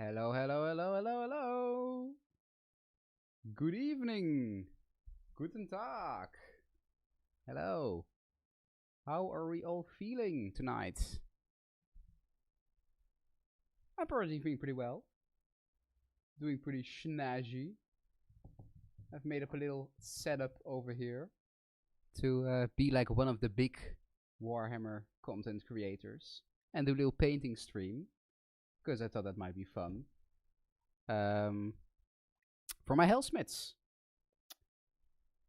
Hello, hello, hello, hello, hello. Good evening. Guten Tag. Hello. How are we all feeling tonight? I'm personally feeling pretty well. Doing pretty snazzy. I've made up a little setup over here to be like one of the big Warhammer content creators and do a little painting stream because I thought that might be fun. For my Hellsmiths.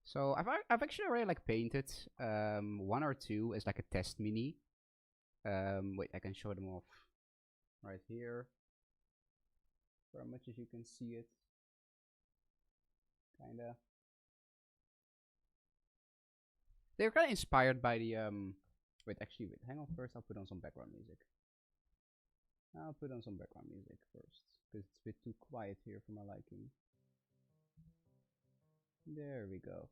So I've actually already like painted one or two as like a test mini. Wait, I can show them off right here for as much as you can see it. Kinda. They're kind of inspired by the Wait, actually, wait. Hang on. First, I'll put on some background music. I'll put on some background music first because it's a bit too quiet here for my liking. There we go.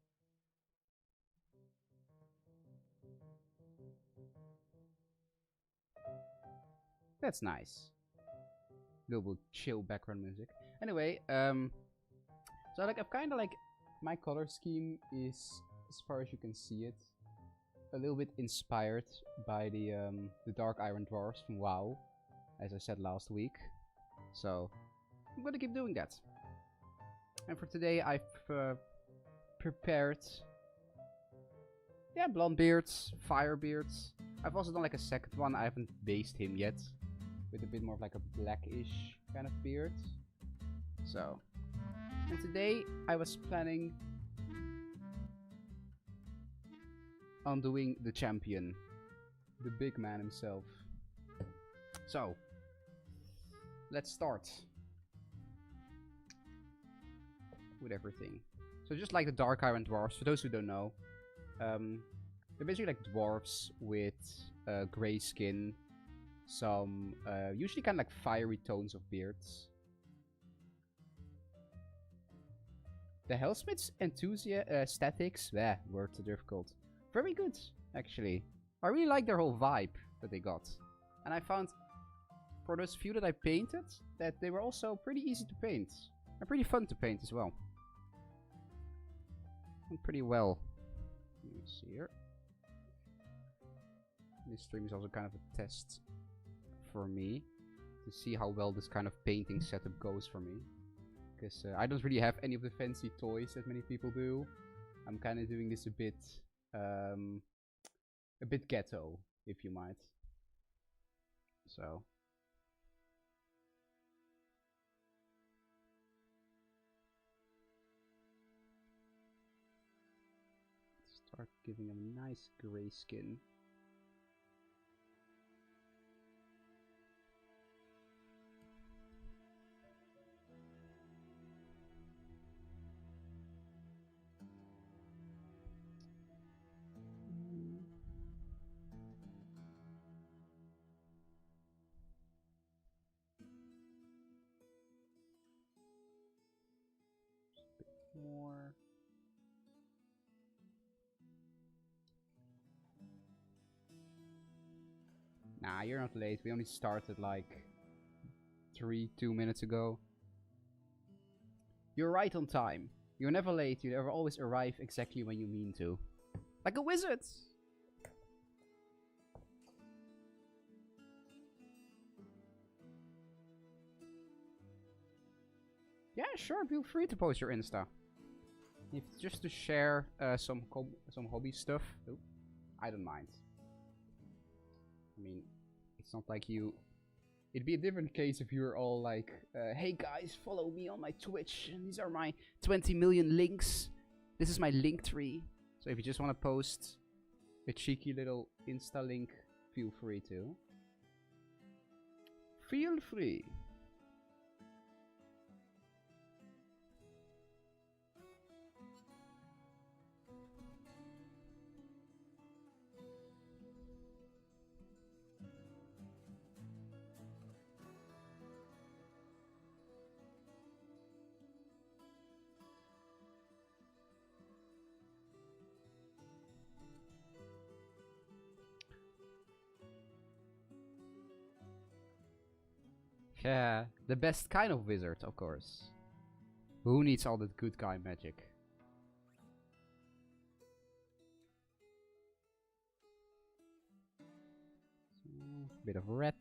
That's nice. Little chill background music. Anyway, so like I've kind of like my color scheme is, as far as you can see it, a little bit inspired by the Dark Iron Dwarfs from WoW, as I said last week. So I'm gonna keep doing that. And for today, I've prepared, yeah, blonde beards, fire beards. I've also done like a second one. I haven't based him yet, with a bit more of like a blackish kind of beard. So, and today I was planning on doing the champion, the big man himself. So, let's start with everything. So just like the Dark Iron Dwarfs, for those who don't know, they're basically like dwarves with grey skin, some usually kind of like fiery tones of beards. The Hellsmith's statics, words are difficult. Very good, actually. I really like their whole vibe that they got. And I found, for those few that I painted, that they were also pretty easy to paint. And pretty fun to paint as well. And pretty well. Let me see here. This stream is also kind of a test for me to see how well this kind of painting setup goes for me. Because I don't really have any of the fancy toys that many people do. I'm kind of doing this a bit ghetto, if you might. So. Start giving him a nice gray skin. More. Nah, you're not late. We only started like 2 minutes ago. You're right on time. You're never late. You never always arrive exactly when you mean to. Like a wizard! Yeah, sure. Feel free to post your Insta. If it's just to share some hobby stuff, I don't mind. I mean, it's not like you... It'd be a different case if you were all like, hey guys, follow me on my Twitch. And these are my 20 million links. This is my link tree. So if you just want to post a cheeky little Insta link, feel free to. Feel free. Yeah, the best kind of wizard, of course. Who needs all that good guy magic? Bit of red.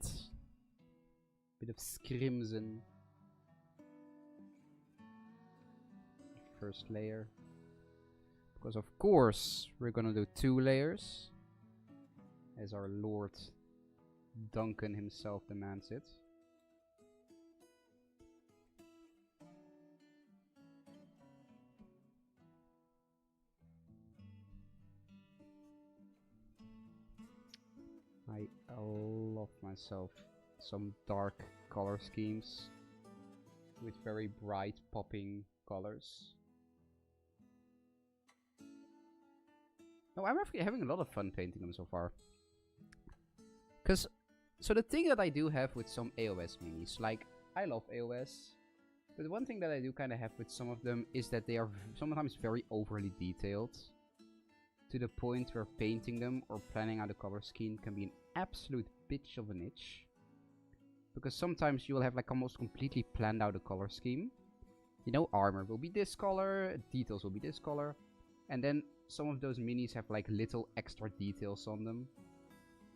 Bit of crimson. First layer. Because of course we're gonna do 2 layers. As our Lord Duncan himself demands it. I love myself some dark color schemes with very bright popping colors. No, I'm actually having a lot of fun painting them so far. So the thing that I do have with some AOS minis, like, I love AOS, but one thing that I do kind of have with some of them is that they are sometimes very overly detailed. To the point where painting them or planning out a color scheme can be an absolute bitch of an itch. Because sometimes you will have like almost completely planned out a color scheme. You know, armor will be this color, details will be this color. And then some of those minis have like little extra details on them.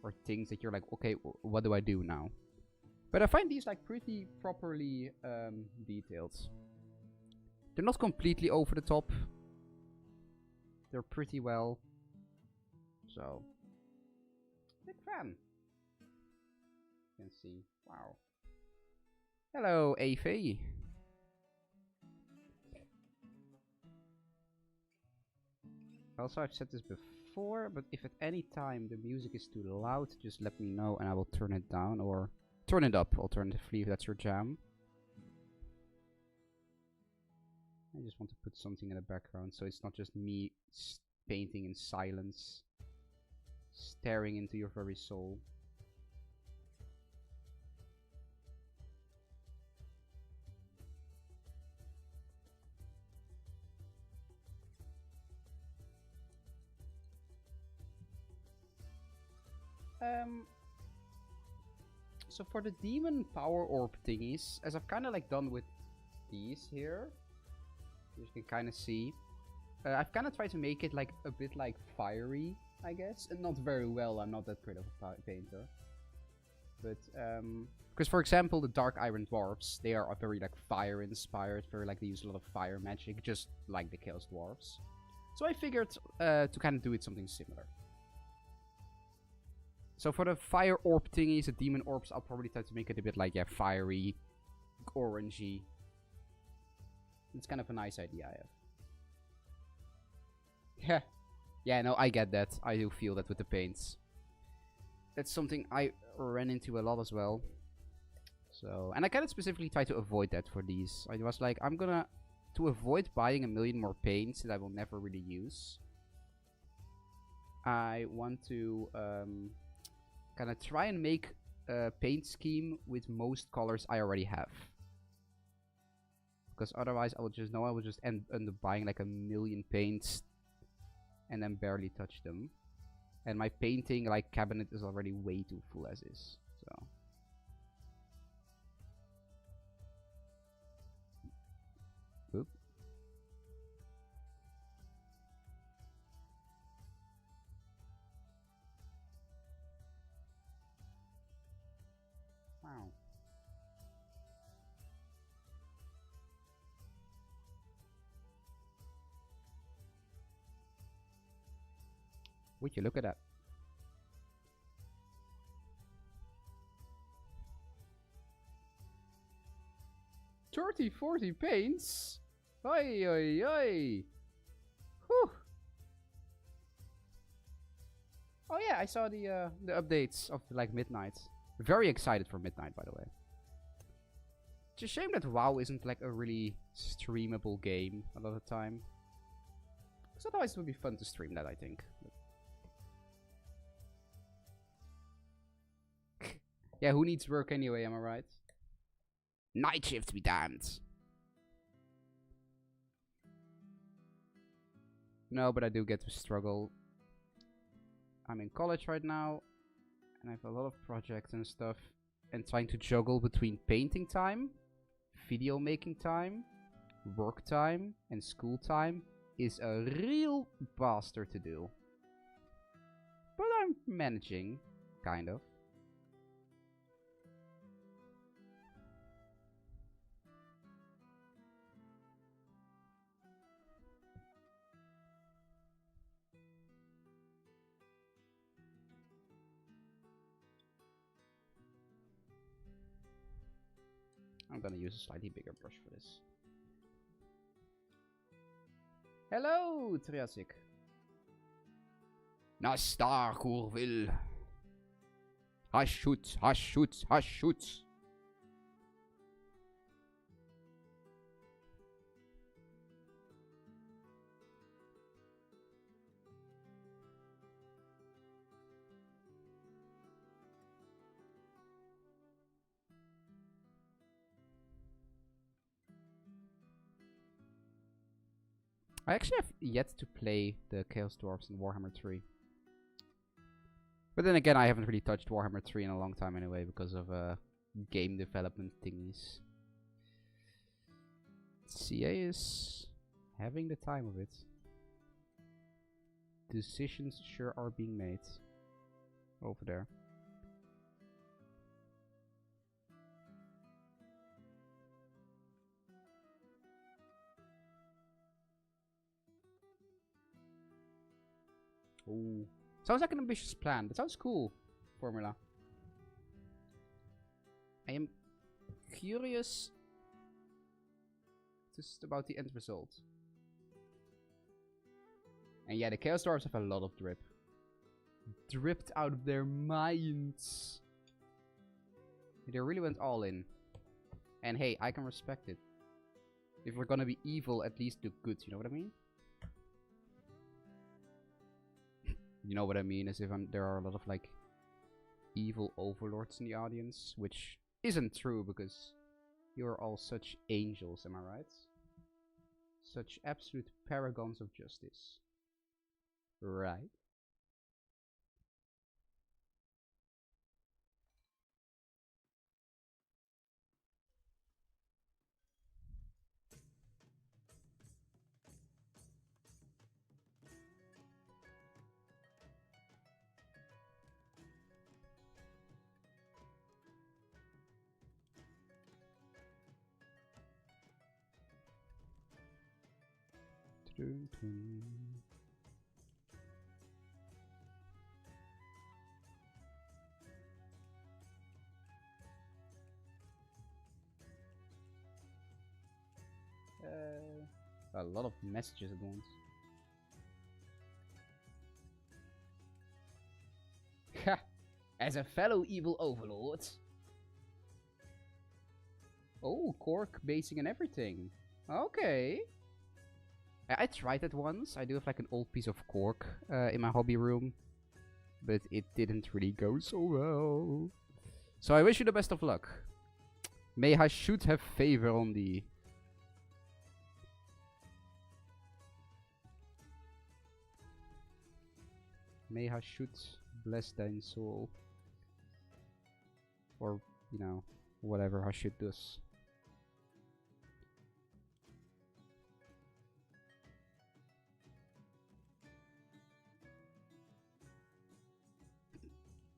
Or things that you're like, okay, what do I do now? But I find these like pretty properly detailed. They're not completely over the top. They're pretty well. So, big fan. You can see. Wow. Hello, Ave. Also, I've said this before, but if at any time the music is too loud, just let me know and I will turn it down or turn it up alternatively if that's your jam. I just want to put something in the background so it's not just me painting in silence, staring into your very soul. So for the demon power orb thingies, as I've kind of like done with these here, you can kind of see. I've kind of tried to make it like a bit like fiery, I guess, and not very well. I'm not that great of a painter, but because for example the Dark Iron Dwarfs, they are very like fire inspired, very like they use a lot of fire magic, just like the Chaos Dwarfs. So I figured to kind of do it something similar. So for the fire orb thingies, the demon orbs, I'll probably try to make it a bit like, yeah, fiery, orangey. It's kind of a nice idea I have. Yeah. Yeah, no, I get that. I do feel that with the paints. That's something I ran into a lot as well. So, and I kind of specifically try to avoid that for these. I was like, I'm gonna, to avoid buying a million more paints that I will never really use, I want to kind of try and make a paint scheme with most colors I already have. Because otherwise I will just end up buying like a million paints and then barely touch them. And my painting like cabinet is already way too full as is. So oop. Wow. Would you look at that? $30, $40 paints? Oi, oi, oi. Whew. Oh yeah, I saw the updates of like Midnight. Very excited for Midnight, by the way. It's a shame that WoW isn't like a really streamable game a lot of the time. Because otherwise it would be fun to stream that, I think. Yeah, who needs work anyway, am I right? Night shifts be damned. No, but I do get to struggle. I'm in college right now, and I have a lot of projects and stuff. and trying to juggle between painting time, video making time, work time, and school time is a real bastard to do. But I'm managing, kind of. I'm gonna use a slightly bigger brush for this. Hello, Triassic. Nastar Kurvil. HASHUT, HASHUT, HASHUT. I actually have yet to play the Chaos Dwarfs in Warhammer 3. But then again, I haven't really touched Warhammer 3 in a long time anyway, because of game development thingies. CA is having the time of it. Decisions sure are being made. Over there. Ooh. Sounds like an ambitious plan, but sounds cool, Formula. I am curious just about the end result. And yeah, the Chaos Dwarfs have a lot of drip. Dripped out of their minds. They really went all in. And hey, I can respect it. If we're gonna be evil, at least do good, you know what I mean? You know what I mean, as if there are a lot of, like, evil overlords in the audience, which isn't true, because you're all such angels, am I right? Such absolute paragons of justice. Right? A lot of messages at once. Ha! As a fellow evil overlord. Oh, cork basing and everything. Okay. I tried that once. I do have like an old piece of cork in my hobby room. But it didn't really go so well. So I wish you the best of luck. May HASHUT have favor on thee. May HASHUT bless thine soul. Or, you know, whatever HASHUT does.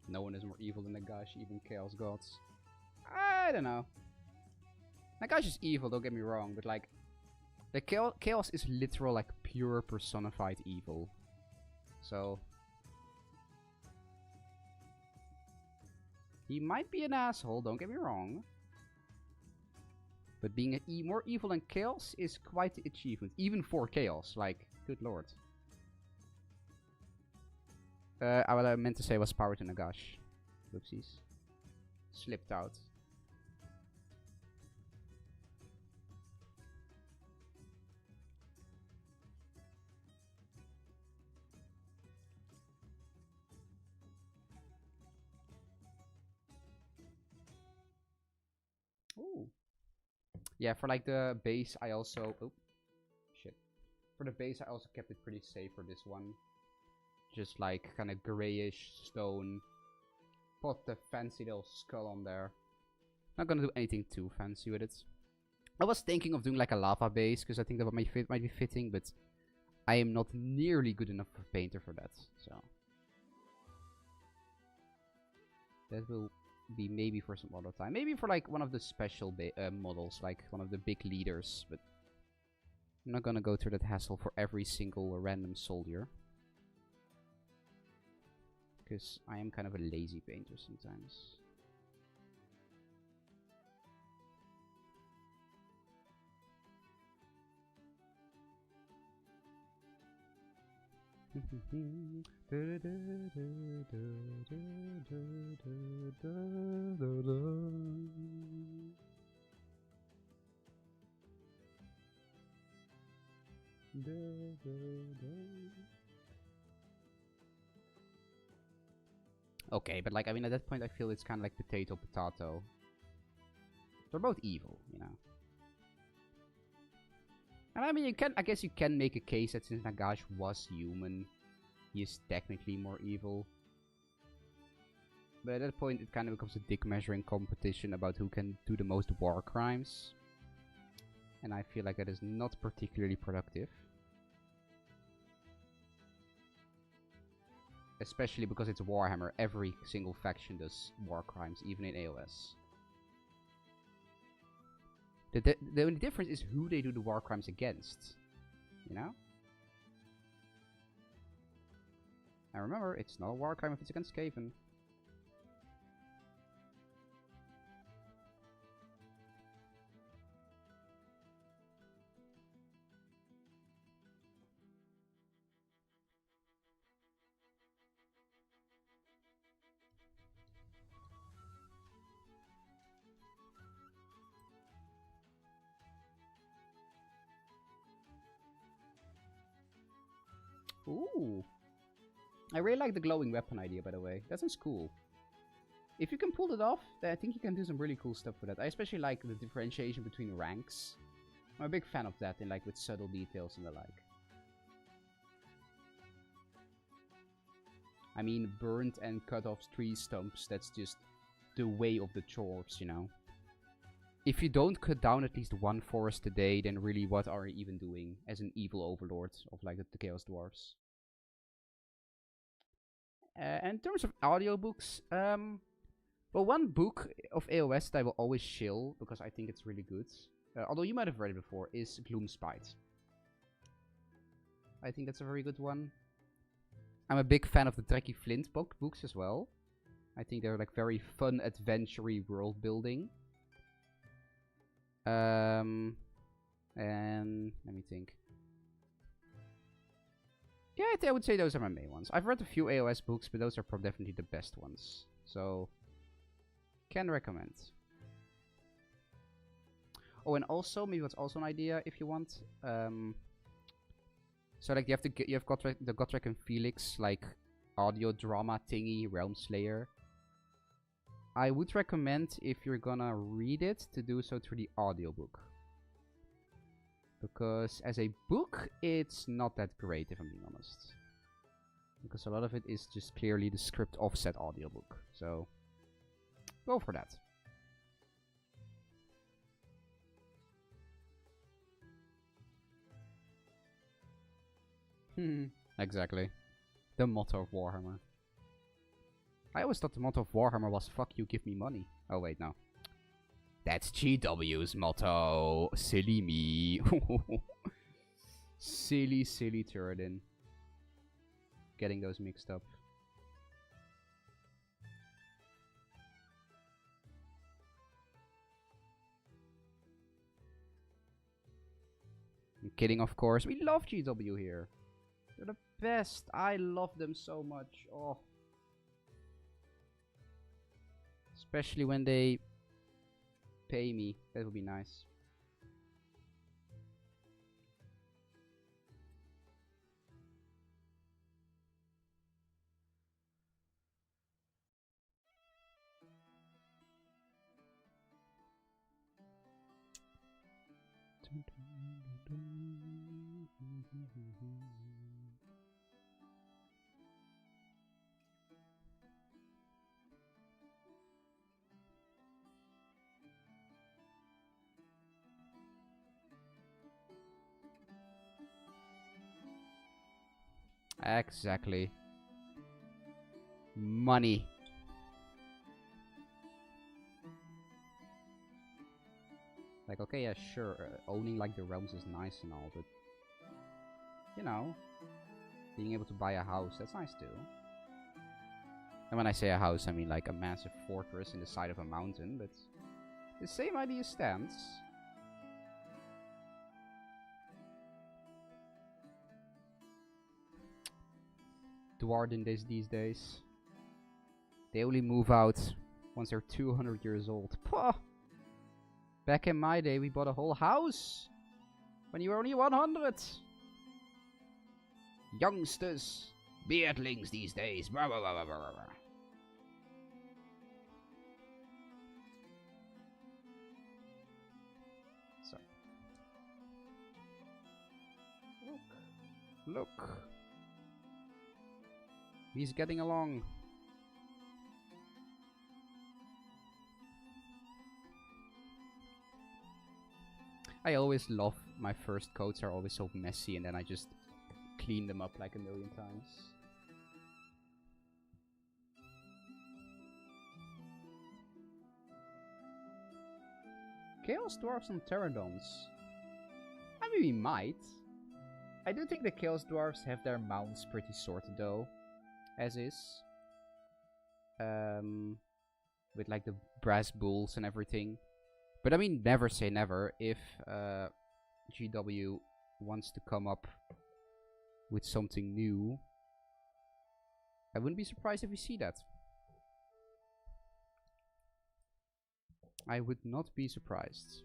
No one is more evil than Nagash, even Chaos Gods. I don't know. Nagash is evil, don't get me wrong, but like... The Chaos is literal, like, pure personified evil. So... He might be an asshole, don't get me wrong. But being more evil than Chaos is quite the achievement. Even for Chaos, like, good lord. What I meant to say was power to Nagash. Oopsies. Slipped out. Ooh. Yeah, for like the base I also... Oh, shit. For the base I also kept it pretty safe for this one. Just like kind of grayish stone. Put the fancy little skull on there. Not gonna do anything too fancy with it. I was thinking of doing like a lava base, because I think that might be fitting, but I am not nearly good enough of a painter for that, so that will be maybe for some other time. Maybe for like one of the special models, like one of the big leaders, but I'm not gonna go through that hassle for every single random soldier. Because I am kind of a lazy painter sometimes. Okay, but like, I mean, at that point I feel it's kind of like potato, potato. They're both evil, you know. And I mean, I guess you can make a case that since Nagash was human, he is technically more evil. But at that point, it kind of becomes a dick measuring competition about who can do the most war crimes. And I feel like that is not particularly productive. Especially because it's Warhammer, every single faction does war crimes, even in AOS. The only difference is who they do the war crimes against. You know? And remember, it's not a war crime if it's against Skaven. Ooh. I really like the glowing weapon idea, by the way. That sounds cool. If you can pull it off, then I think you can do some really cool stuff with it. I especially like the differentiation between ranks. I'm a big fan of that, in like with subtle details and the like. I mean, burnt and cut off tree stumps, that's just the way of the chores, you know. If you don't cut down at least one forest a day, then really what are you even doing as an evil overlord of like the Chaos Dwarfs? In terms of audiobooks, well, one book of AOS that I will always shill, because I think it's really good, although you might have read it before, is Gloomspite. I think that's a very good one. I'm a big fan of the Trekkie Flint books as well. I think they're like very fun, adventure-y world building. And let me think. Yeah, I would say those are my main ones. I've read a few AOS books, but those are definitely the best ones. So, can recommend. Oh, and also, maybe what's also an idea if you want. So like you have the Gotrek and Felix like audio drama thingy, Realm Slayer. I would recommend, if you're gonna read it, to do so through the audiobook. Because as a book, it's not that great, if I'm being honest. Because a lot of it is just clearly the script offset audiobook. So, go for that. Exactly. The motto of Warhammer. I always thought the motto of Warhammer was fuck you, give me money. Oh wait, no. That's GW's motto. Silly me. Silly Turridin. Getting those mixed up. I'm kidding, of course. We love GW here. They're the best. I love them so much. Oh. Especially when they pay me. That would be nice. Exactly. Money. Like, okay, yeah, sure, owning like the realms is nice and all, but you know, being able to buy a house, that's nice too. And when I say a house, I mean like a massive fortress in the side of a mountain, but the same idea stands. Dwarden these days, they only move out once they're 200 years old. Pah! Back in my day, we bought a whole house when you were only 100. Youngsters, beardlings these days. Blah, blah, blah, blah, blah, blah. So, look. He's getting along. I always love my first coats are always so messy, and then I just clean them up like a million times. Chaos Dwarfs and Pterodons. I mean, we might. I do think the Chaos Dwarfs have their mounts pretty sorted though, as is. With like the brass bulls and everything. But I mean, never say never. If GW wants to come up with something new, I wouldn't be surprised if we see that. I would not be surprised.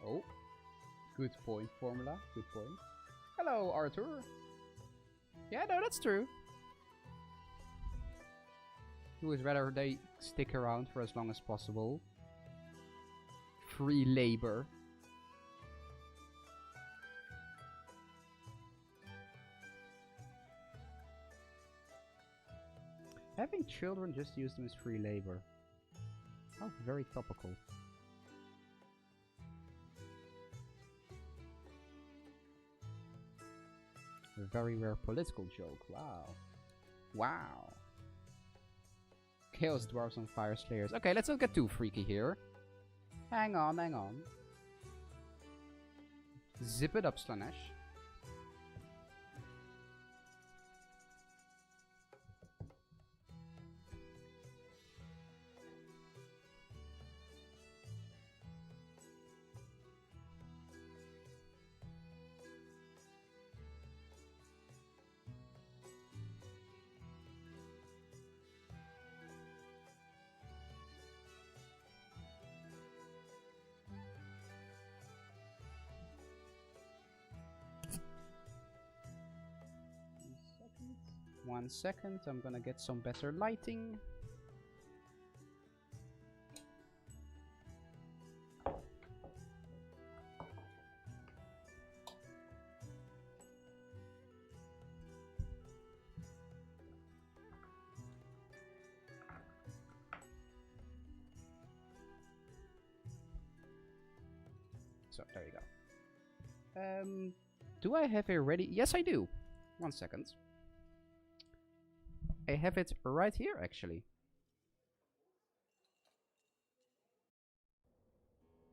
Oh, good point, Formula. Good point. Hello, Arthur. Yeah, no, that's true. You would rather they stick around for as long as possible. Free labor. Having children, just use them as free labor. Oh, very topical. A very rare political joke. Wow. Wow. Chaos Dwarfs on Fire Slayers. Okay, let's not get too freaky here. Hang on, hang on. Zip it up, Slanesh. One second, I'm gonna get some better lighting. So, there you go. Do I have it ready? Yes, I do. 1 second. I have it right here, actually.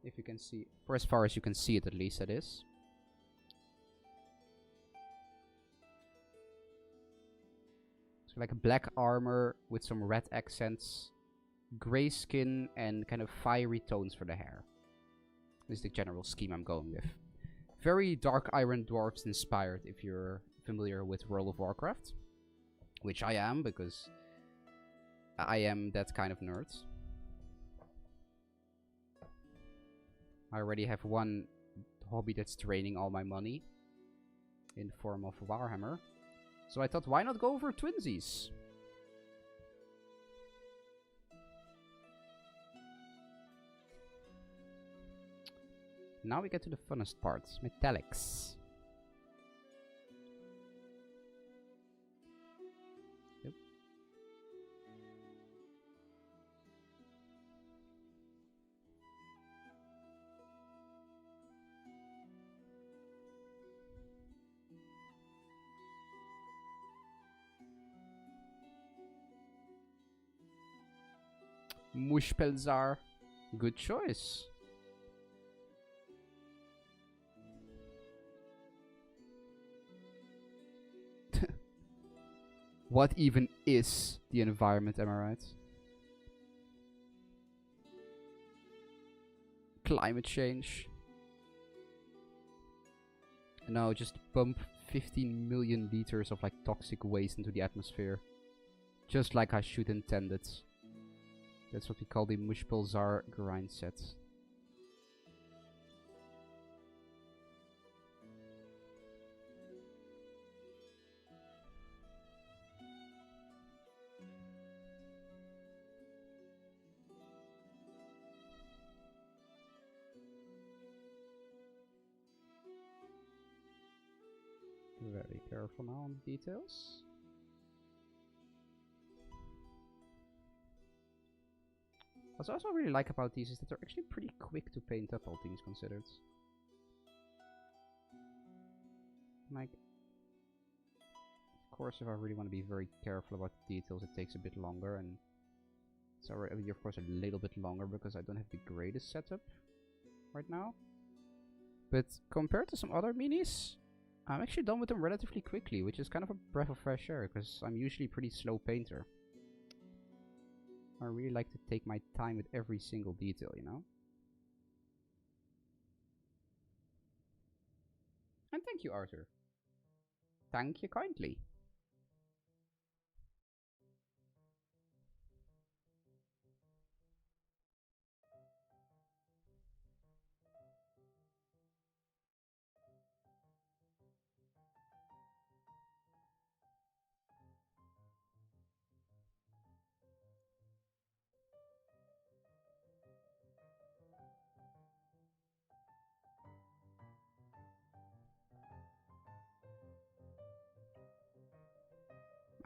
If you can see, for as far as you can see it, at least it is. So like a black armor with some red accents, gray skin, and kind of fiery tones for the hair. This is the general scheme I'm going with. Very Dark Iron Dwarfs inspired, if you're familiar with World of Warcraft. Which I am, because I am that kind of nerd. I already have one hobby that's draining all my money in the form of Warhammer. So I thought, why not go for twinsies? Now we get to the funnest part, metallics. Yep. Mushpelzar, good choice. What even is the environment, am I right? Climate change. No, just pump 15 million liters of like toxic waste into the atmosphere. Just like HASHUT intended. That's what we call the Mushpelzar grind set. Very careful now on the details. What I also really like about these is that they're actually pretty quick to paint up, all things considered. Like, of course, if I really want to be very careful about the details, it takes a bit longer, and it's already, of course, a little bit longer because I don't have the greatest setup right now. But compared to some other minis, I'm actually done with them relatively quickly, which is kind of a breath of fresh air, because I'm usually a pretty slow painter. I really like to take my time with every single detail, you know? And thank you, Arthur. Thank you kindly.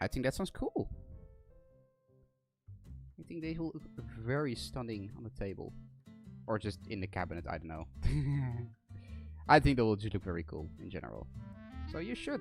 I think that sounds cool. I think they will look very stunning on the table. Or just in the cabinet, I don't know. I think they will just look very cool in general. So you should.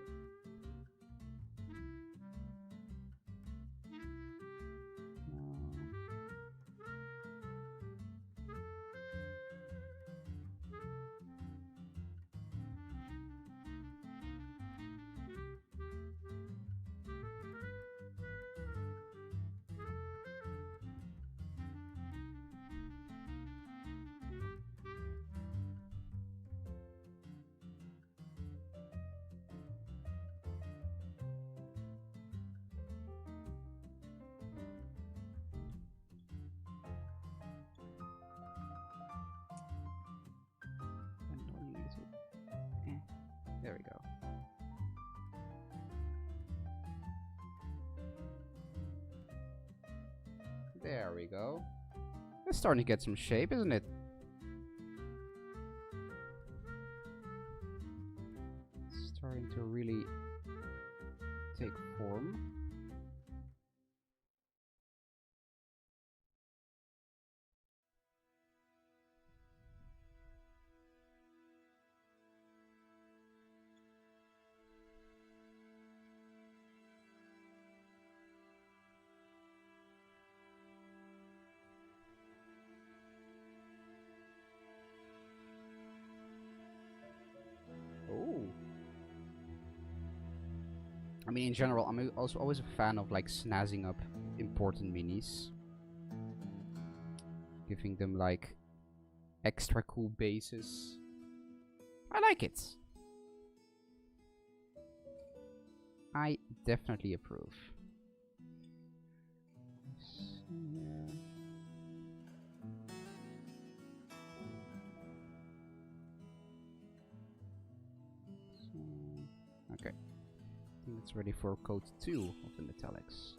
There we go. There we go. It's starting to get some shape, isn't it? It's starting to really take form. Oh. I mean, in general, I'm also always a fan of like snazzing up important minis, giving them like extra cool bases. I like it. I definitely approve. Okay. I think it's ready for code 2 of the metallics.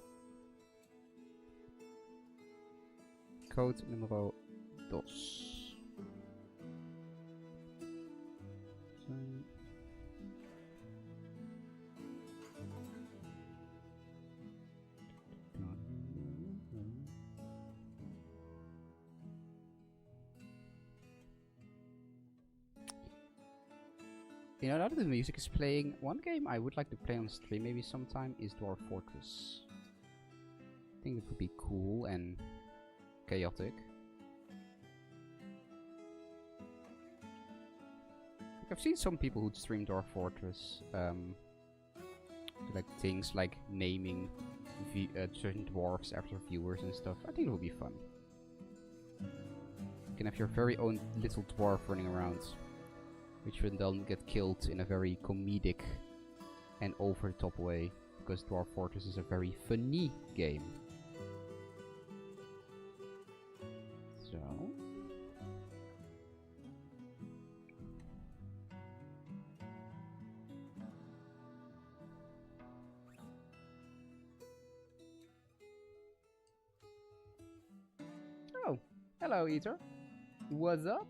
Code numero 2. So you know, now that the music is playing, one game I would like to play on stream maybe sometime is Dwarf Fortress. I think it would be cool and chaotic. I've seen some people who stream Dwarf Fortress, like things like naming certain dwarves after viewers and stuff. I think it will be fun. You can have your very own little dwarf running around, which will then get killed in a very comedic and over-the-top way, because Dwarf Fortress is a very funny game. So... Oh, hello Eater. What's up?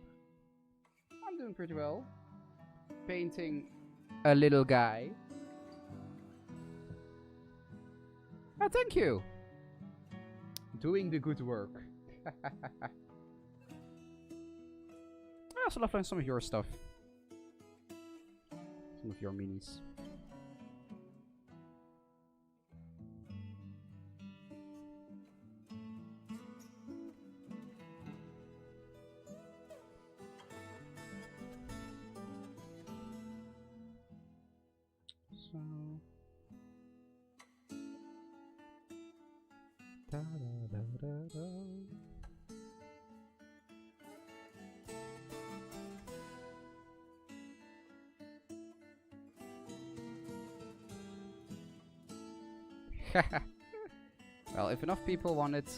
I'm doing pretty well. Painting a little guy. Oh, thank you. Doing the good work. I also love some of your stuff. Some of your minis. So... Da, da, da, da, da. Well, if enough people want it,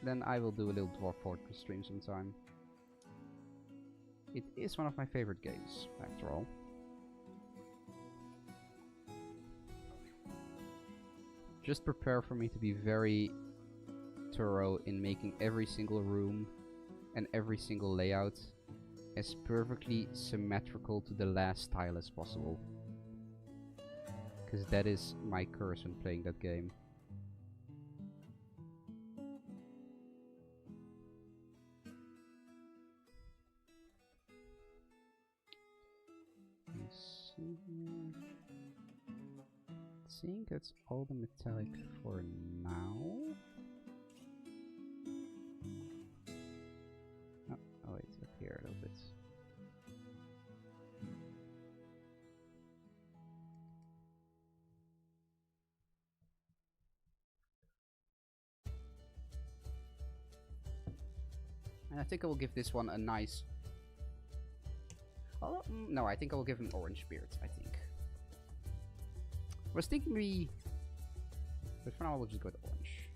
then I will do a little Dwarf Fortress stream sometime. It is one of my favorite games, after all. Just prepare for me to be very thorough in making every single room and every single layout as perfectly symmetrical to the last tile as possible. Because that is my curse when playing that game. Let's see here. I think that's all the metallic for now. Oh wait, up here a little bit. And I think I will give this one a nice... Oh, no, I think I will give him orange beard, I think. I was thinking but for now I will just go with orange.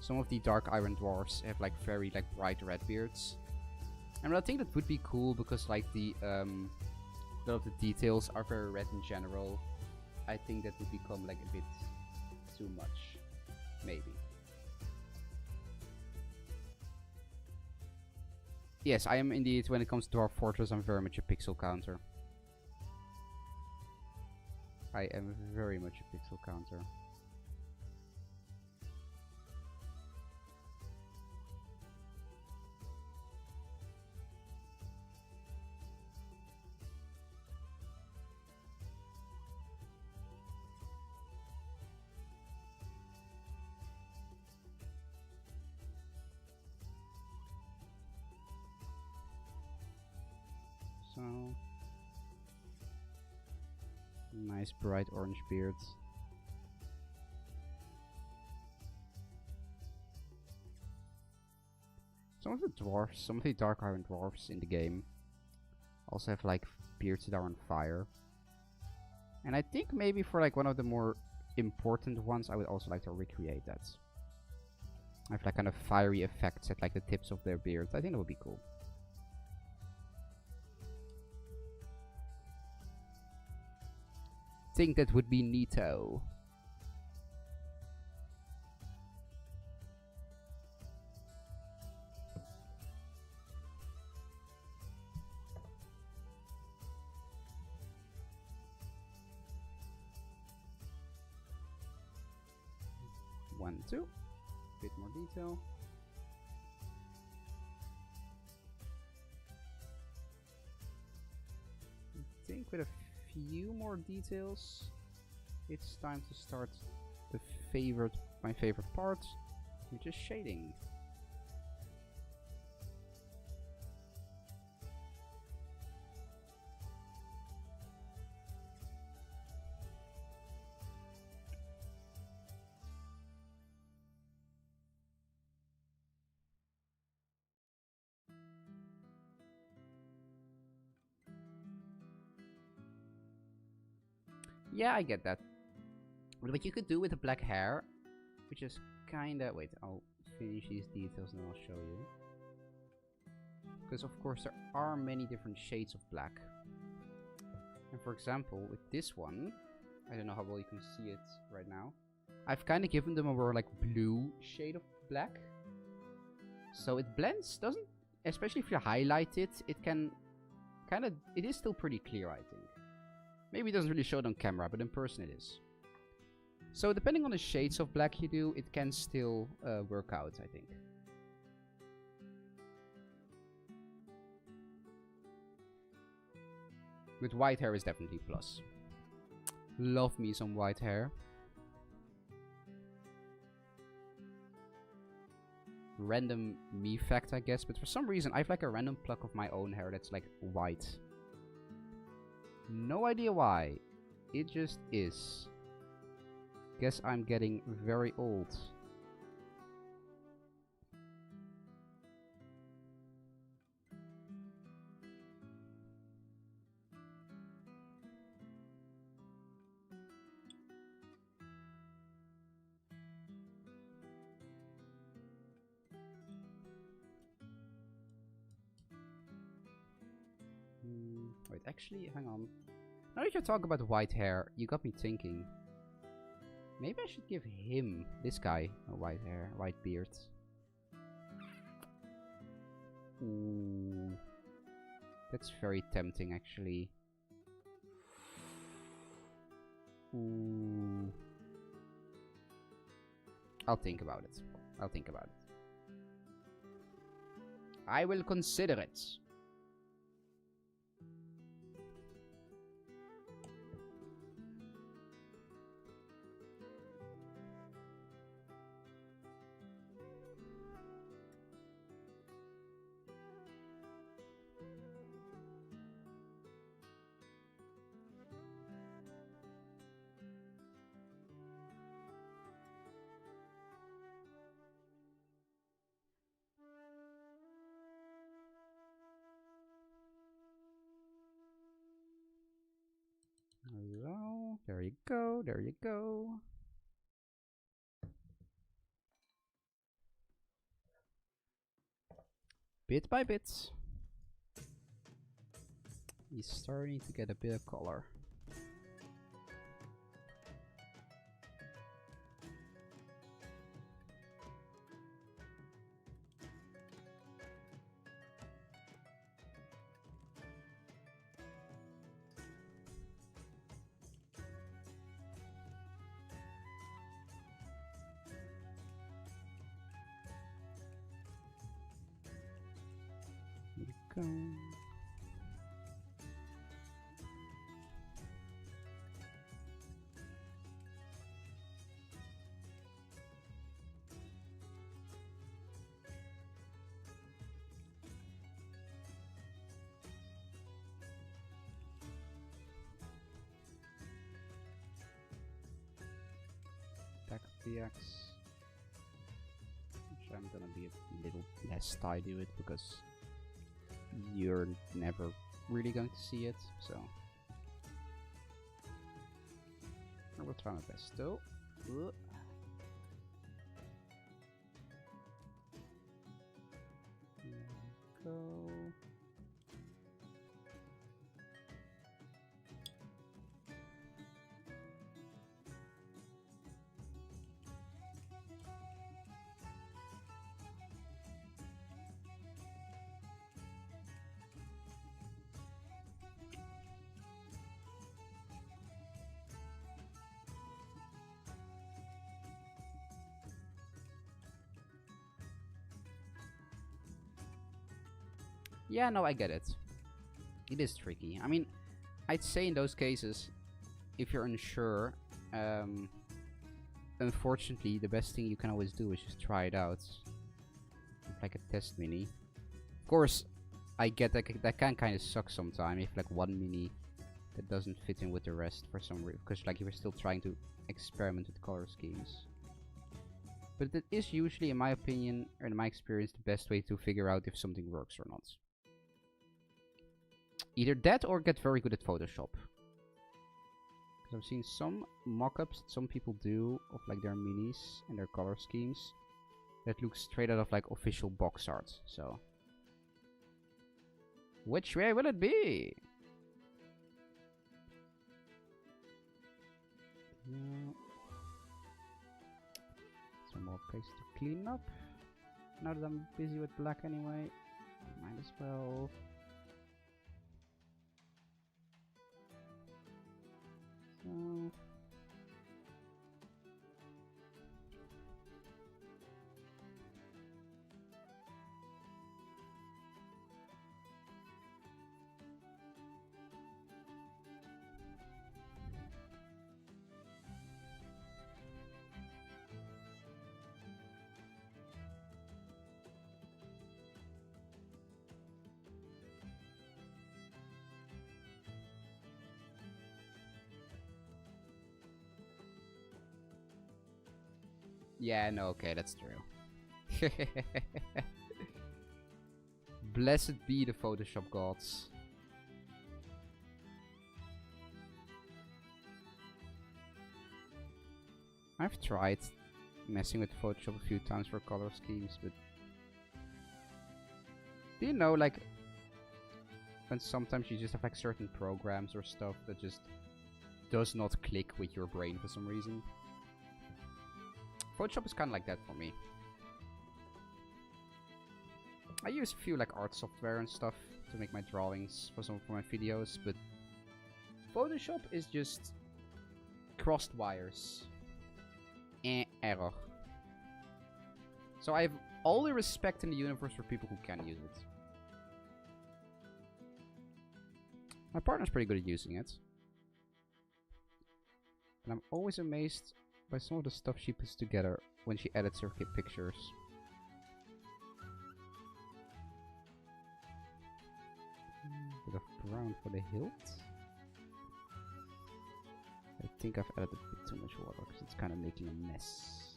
Some of the dark iron dwarfs have like very like bright red beards. And I think that would be cool because like the a lot of the details are very red in general. I think that would become like a bit too much. Maybe. Yes, I am indeed, when it comes to Dwarf Fortress, I'm very much a pixel counter. I am very much a pixel counter. So, nice bright orange beard. Some of the dwarfs, some of the dark iron dwarfs in the game also have like beards that are on fire. And I think maybe for like one of the more important ones, I would also like to recreate that. Have like kind of fiery effects at like the tips of their beards. I think that would be cool. think that would be neato. One, two. Bit more detail. I think with a few more details, it's time to start my favorite part, which is shading. Yeah, I get that. What you could do with the black hair, which is kinda... Wait, I'll finish these details and then I'll show you. Because of course there are many different shades of black. And for example, with this one, I don't know how well you can see it right now. I've kinda given them a more like blue shade of black. So it blends, doesn't... Especially if you highlight it, it can kinda... It is still pretty clear, I think. Maybe it doesn't really show it on camera, but in person it is. So depending on the shades of black you do, it can still work out, I think. With white hair is definitely plus. Love me some white hair. Random me fact, I guess, but for some reason I have like a random pluck of my own hair that's like white. No idea why. It just is. Guess I'm getting very old. Wait, actually, hang on. Now that you talk about white hair, you got me thinking. Maybe I should give him, this guy, a white hair, white beard. Ooh. That's very tempting, actually. Ooh. I'll think about it. I'll think about it. I will consider it. Hello. There you go. There you go. Bit by bit, he's starting to get a bit of color. Go. Back of the axe. Which I'm gonna be a little less tidy with because you're never really going to see it, so I will try my best though. Go. Yeah, no, I get it. It is tricky. I mean, I'd say in those cases, if you're unsure, unfortunately, the best thing you can always do is just try it out. Like a test mini. Of course, I get that can kind of suck sometimes if like one mini that doesn't fit in with the rest for some reason, because like you were still trying to experiment with color schemes. But it is usually, in my opinion, or in my experience, the best way to figure out if something works or not. Either that or get very good at Photoshop. Because I've seen some mock-ups that some people do of like their minis and their color schemes that look straight out of like official box art. So, which way will it be? Some more place to clean up. Now that I'm busy with black anyway, might as well. So. Yeah, no, okay, that's true. Blessed be the Photoshop gods. I've tried messing with Photoshop a few times for color schemes, but do you know, like, when sometimes you just have like certain programs or stuff that just does not click with your brain for some reason? Photoshop is kind of like that for me. I use a few like art software and stuff to make my drawings for some of my videos, but Photoshop is just crossed wires. Error. So I have all the respect in the universe for people who can use it. My partner's pretty good at using it. And I'm always amazed by some of the stuff she puts together when she edits her pictures. Bit of brown for the hilt. I think I've added a bit too much water because it's kind of making a mess.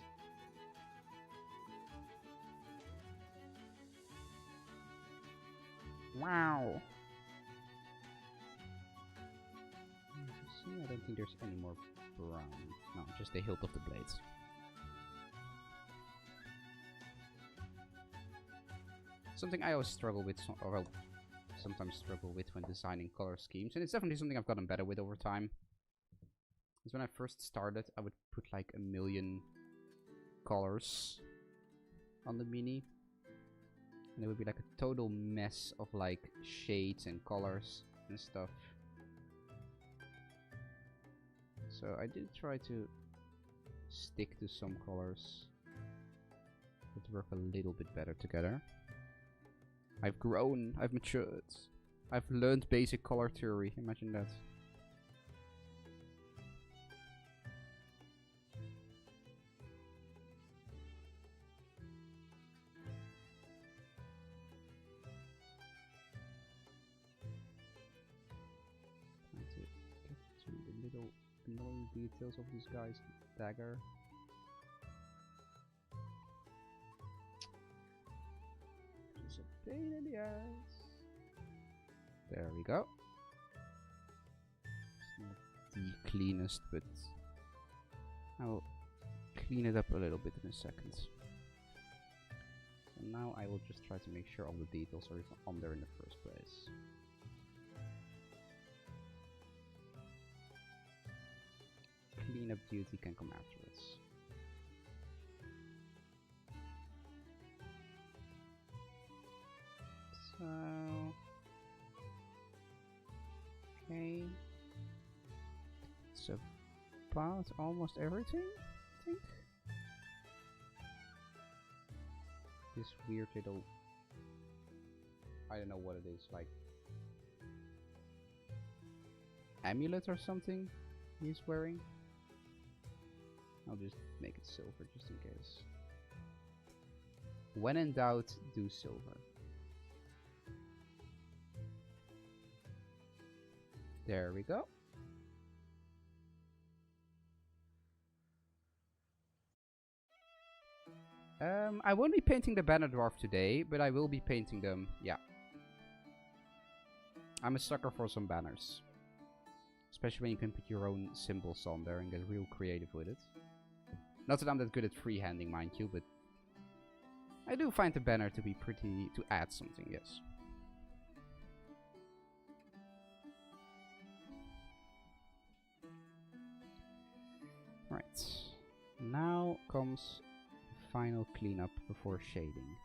Wow! See, I don't think there's any more brown. No, just the hilt of the blades. Something I always struggle with, or well, sometimes struggle with when designing color schemes, and it's definitely something I've gotten better with over time. Is when I first started, I would put like a million colors on the mini, and it would be like a total mess of like shades and colors and stuff. So I did try to stick to some colors that work a little bit better together. I've grown, I've matured, I've learned basic color theory, imagine that. Trying to get to the little annoying details of this guy's dagger. Just a pain in the ass. There we go. It's not the cleanest, but I'll clean it up a little bit in a second. So now I will just try to make sure all the details are even on there in the first place. Cleanup duty can come afterwards. So, okay, it's about almost everything, I think. This weird little I don't know what it is, like amulet or something he's wearing. I'll just make it silver just in case. When in doubt, do silver. There we go. I won't be painting the banner dwarf today, but I will be painting them, yeah. I'm a sucker for some banners. Especially when you can put your own symbols on there and get real creative with it. Not that I'm that good at freehanding, mind you, but I do find the banner to be pretty... to add something, yes. Right. Now comes the final cleanup before shading.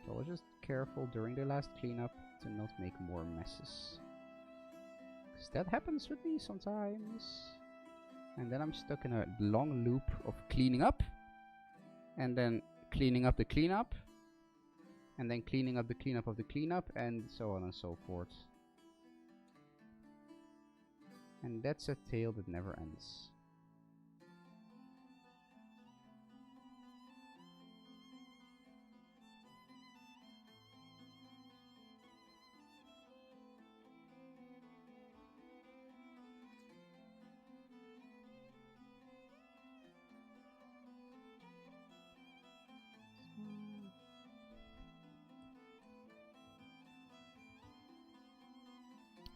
So I was just careful during the last cleanup to not make more messes. Because that happens with me sometimes. And then I'm stuck in a long loop of cleaning up. And then cleaning up the cleanup. And then cleaning up the cleanup of the cleanup. And so on and so forth. And that's a tale that never ends.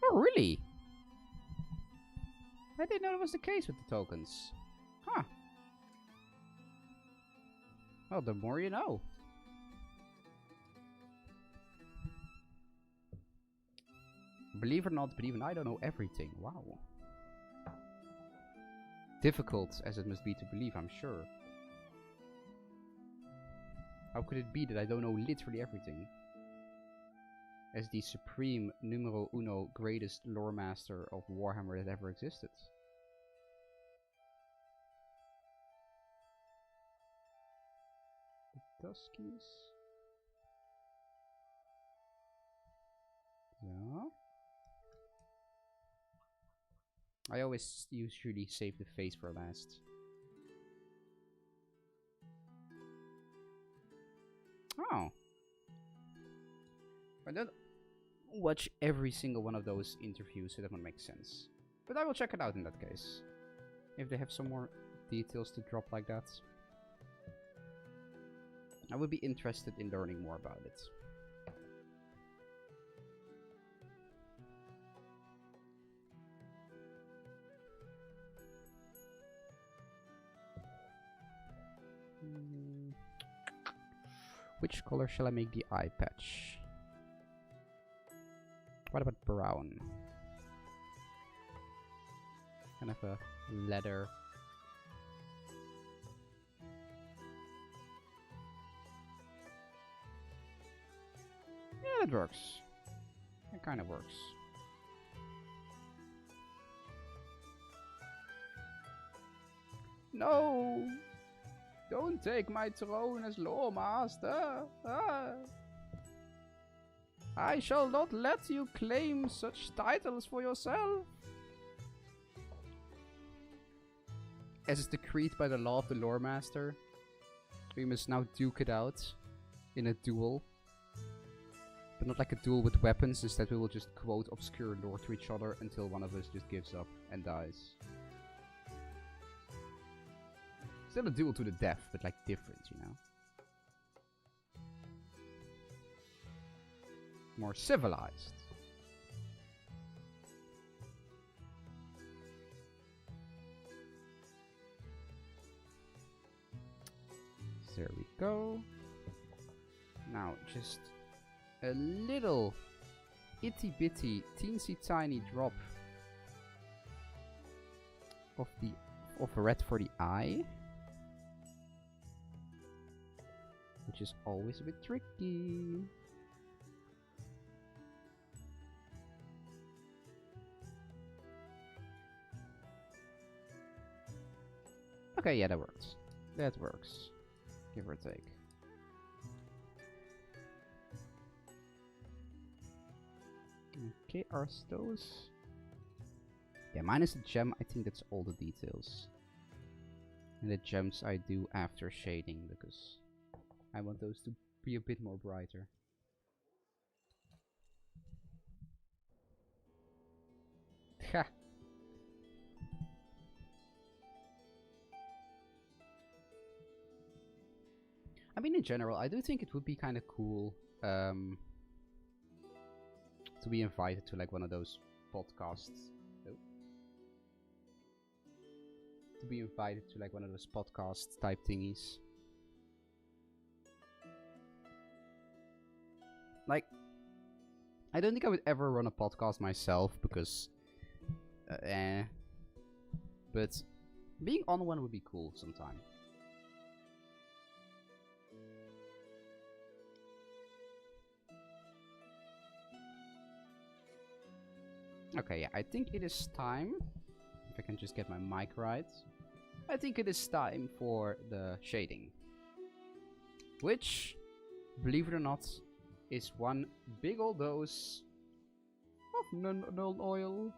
Oh, really? I didn't know that was the case with the tokens. Huh. Well, the more you know. Believe it or not, but even I don't know everything. Wow. Difficult as it must be to believe, I'm sure. How could it be that I don't know literally everything? As the supreme numero uno greatest lore master of Warhammer that ever existed. The Tuskies. Yeah. I always usually save the face for last. Oh. I don't watch every single one of those interviews, so that would make sense. But I will check it out in that case. If they have some more details to drop like that. I would be interested in learning more about it. Which color shall I make the eye patch? What about brown? Kind of a leather. Yeah, that works. It kind of works. No! Don't take my throne as lore master! Ah. I shall not let you claim such titles for yourself. As is decreed by the law of the lore master, we must now duke it out in a duel. But not like a duel with weapons, instead we will just quote obscure lore to each other until one of us just gives up and dies. Still a duel to the death, but like different, you know? More civilized. There we go. Now just a little itty bitty teensy tiny drop of red for the eye, which is always a bit tricky. Okay, yeah, that works. That works. Give or take. Okay, Arstos. Yeah, minus the gem, I think that's all the details. And the gems I do after shading, because I want those to be a bit more brighter. Ha! I mean, in general, I do think it would be kind of cool to be invited to like one of those podcasts. Oh. To be invited to like one of those podcast type thingies. Like, I don't think I would ever run a podcast myself because, but being on one would be cool sometime. Okay, yeah, I think it is time. If I can just get my mic right. I think it is time for the shading. Which, believe it or not, is one big old dose of null oil.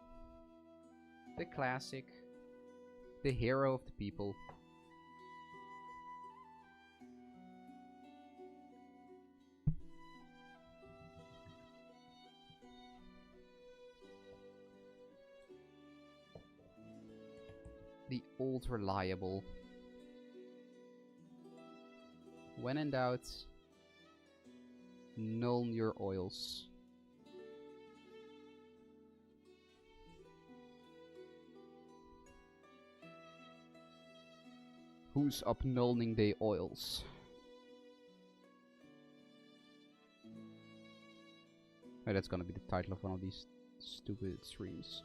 The classic. The hero of the people. The old reliable. When in doubt, null your oils. Who's up nulling the oils? Oh, that's gonna be the title of one of these stupid streams.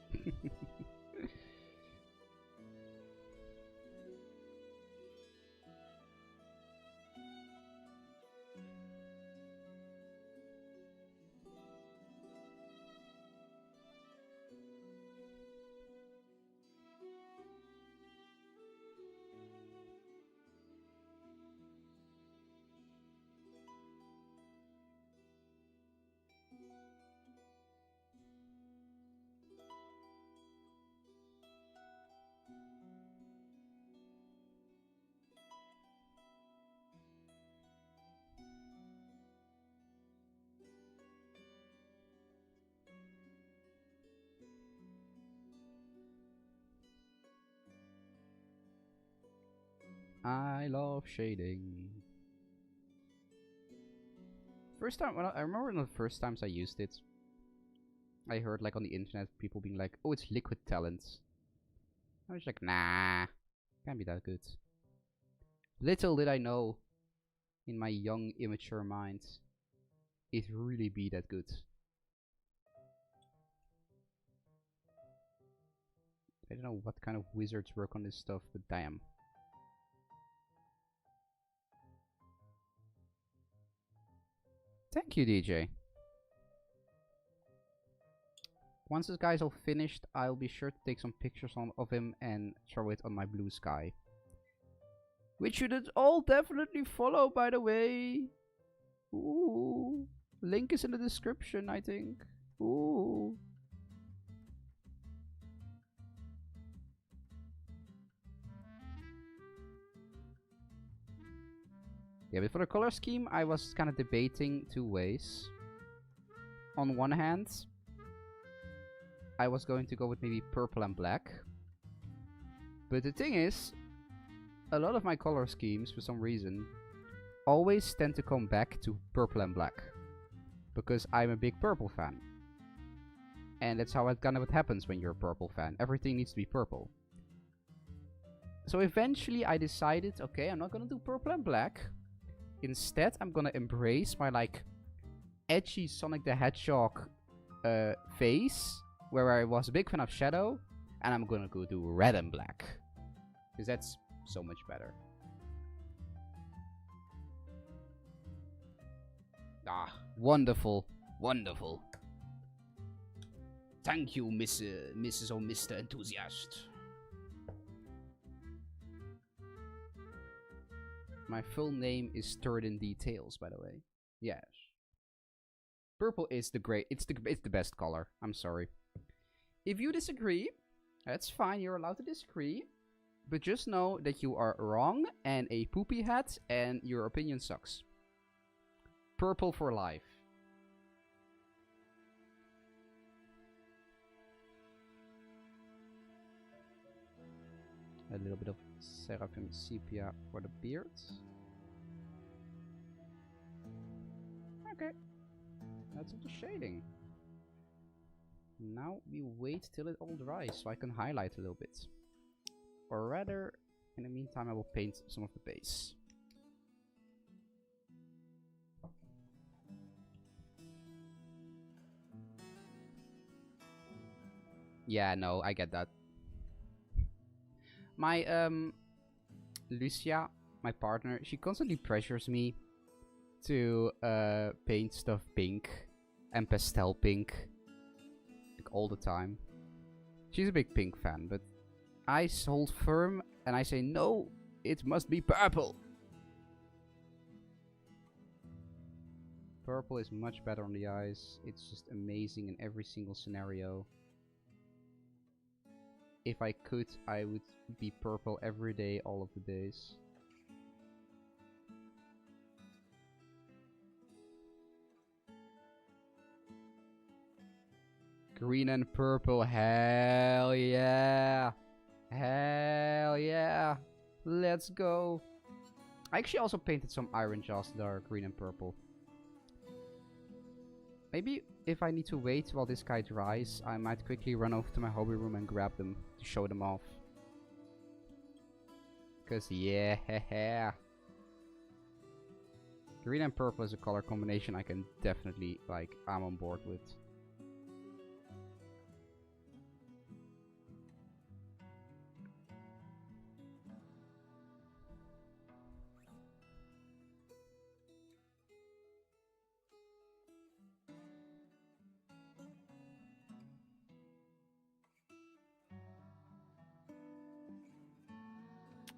I love shading. First time, I remember one of the first times I used it, I heard like on the internet people being like, "Oh, it's liquid talent." I was like, "Nah, can't be that good." Little did I know, in my young, immature mind, it really be that good. I don't know what kind of wizards work on this stuff, but damn. Thank you, DJ. Once this guy's all finished, I'll be sure to take some pictures of him and throw it on my blue sky. Which you should all definitely follow, by the way. Ooh. Link is in the description, I think. Ooh. Yeah, but for the color scheme, I was kind of debating two ways. On one hand, I was going to go with maybe purple and black. But the thing is, a lot of my color schemes, for some reason, always tend to come back to purple and black. Because I'm a big purple fan. And that's how it kind of what happens when you're a purple fan. Everything needs to be purple. So eventually I decided, okay, I'm not gonna do purple and black. Instead, I'm gonna embrace my like edgy Sonic the Hedgehog phase, where I was a big fan of Shadow, and I'm gonna go do red and black. Because that's so much better. Ah, wonderful, wonderful. Thank you, Mrs. or Mr. Enthusiast. My full name is Stirred in Details, by the way. Yes. Purple is it's the best color. I'm sorry. If you disagree, that's fine. You're allowed to disagree. But just know that you are wrong and a poopy hat and your opinion sucks. Purple for life. A little bit of Seraphim Sepia for the beard. Okay. That's the shading. Now we wait till it all dries so I can highlight a little bit. Or rather, in the meantime I will paint some of the base. Yeah, no, I get that. My, Lucia, my partner, she constantly pressures me to, paint stuff pink and pastel pink. Like, all the time. She's a big pink fan, but I hold firm and I say, no, it must be purple. Purple is much better on the eyes. It's just amazing in every single scenario. If I could, I would be purple every day, all of the days. Green and purple, hell yeah! Hell yeah! Let's go! I actually also painted some iron jaws that are green and purple. Maybe if I need to wait while this guy dries, I might quickly run over to my hobby room and grab them to show them off. Cause yeah, green and purple is a color combination I can definitely, like, I'm on board with.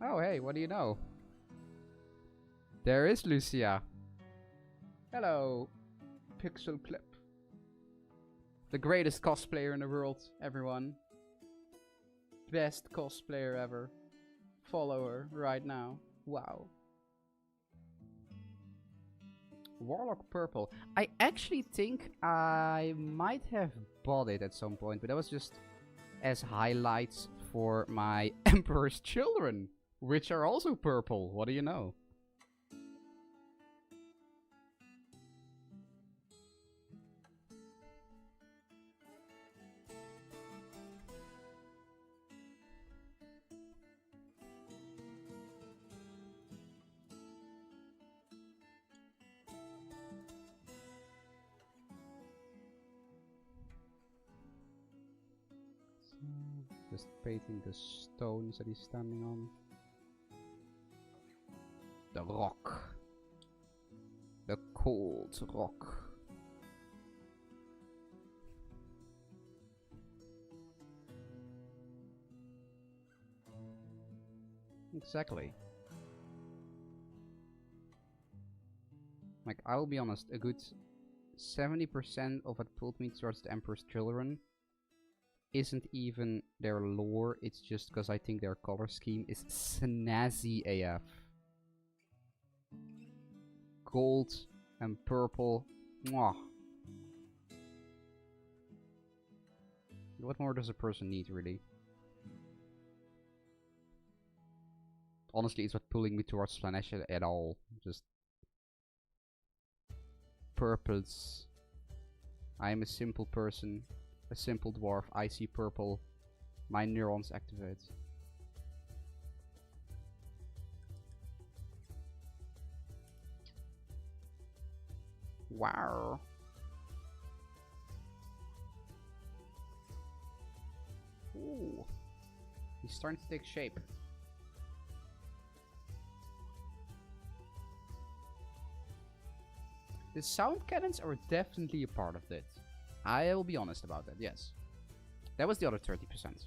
Oh, hey, what do you know? There is Lucia. Hello, Pixel Clip. The greatest cosplayer in the world, everyone. Best cosplayer ever. Follow her right now. Wow. Warlock Purple. I actually think I might have bought it at some point, but that was just as highlights for my Emperor's Children. Which are also purple, what do you know? So, just painting the stones that he's standing on. The rock. The cold rock. Exactly. Like, I'll be honest, a good 70% of what pulled me towards the Emperor's Children isn't even their lore, it's just because I think their color scheme is snazzy AF. Gold and purple. Mwah. What more does a person need, really? Honestly, it's not pulling me towards Slanesh at all. Just purples. I am a simple person, a simple dwarf. I see purple. My neurons activate. Wow. Ooh. He's starting to take shape. The sound cannons are definitely a part of it. I will be honest about that, yes. That was the other 30%.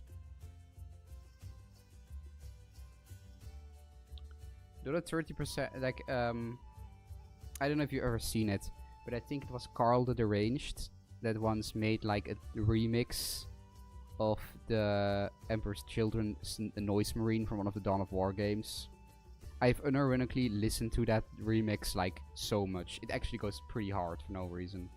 The other 30%, like, I don't know if you've ever seen it, but I think it was Carl the Deranged that once made like a remix of the Emperor's Children Noise Marine from one of the Dawn of War games. I've unironically listened to that remix like so much. It actually goes pretty hard for no reason.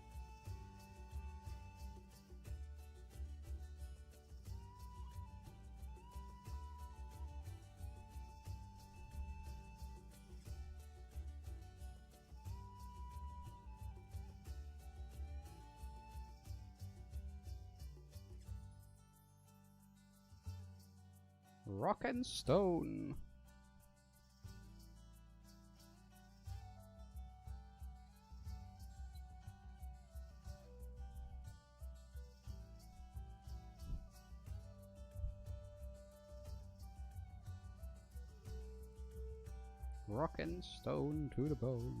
Rock and Stone. Rock and Stone to the bone.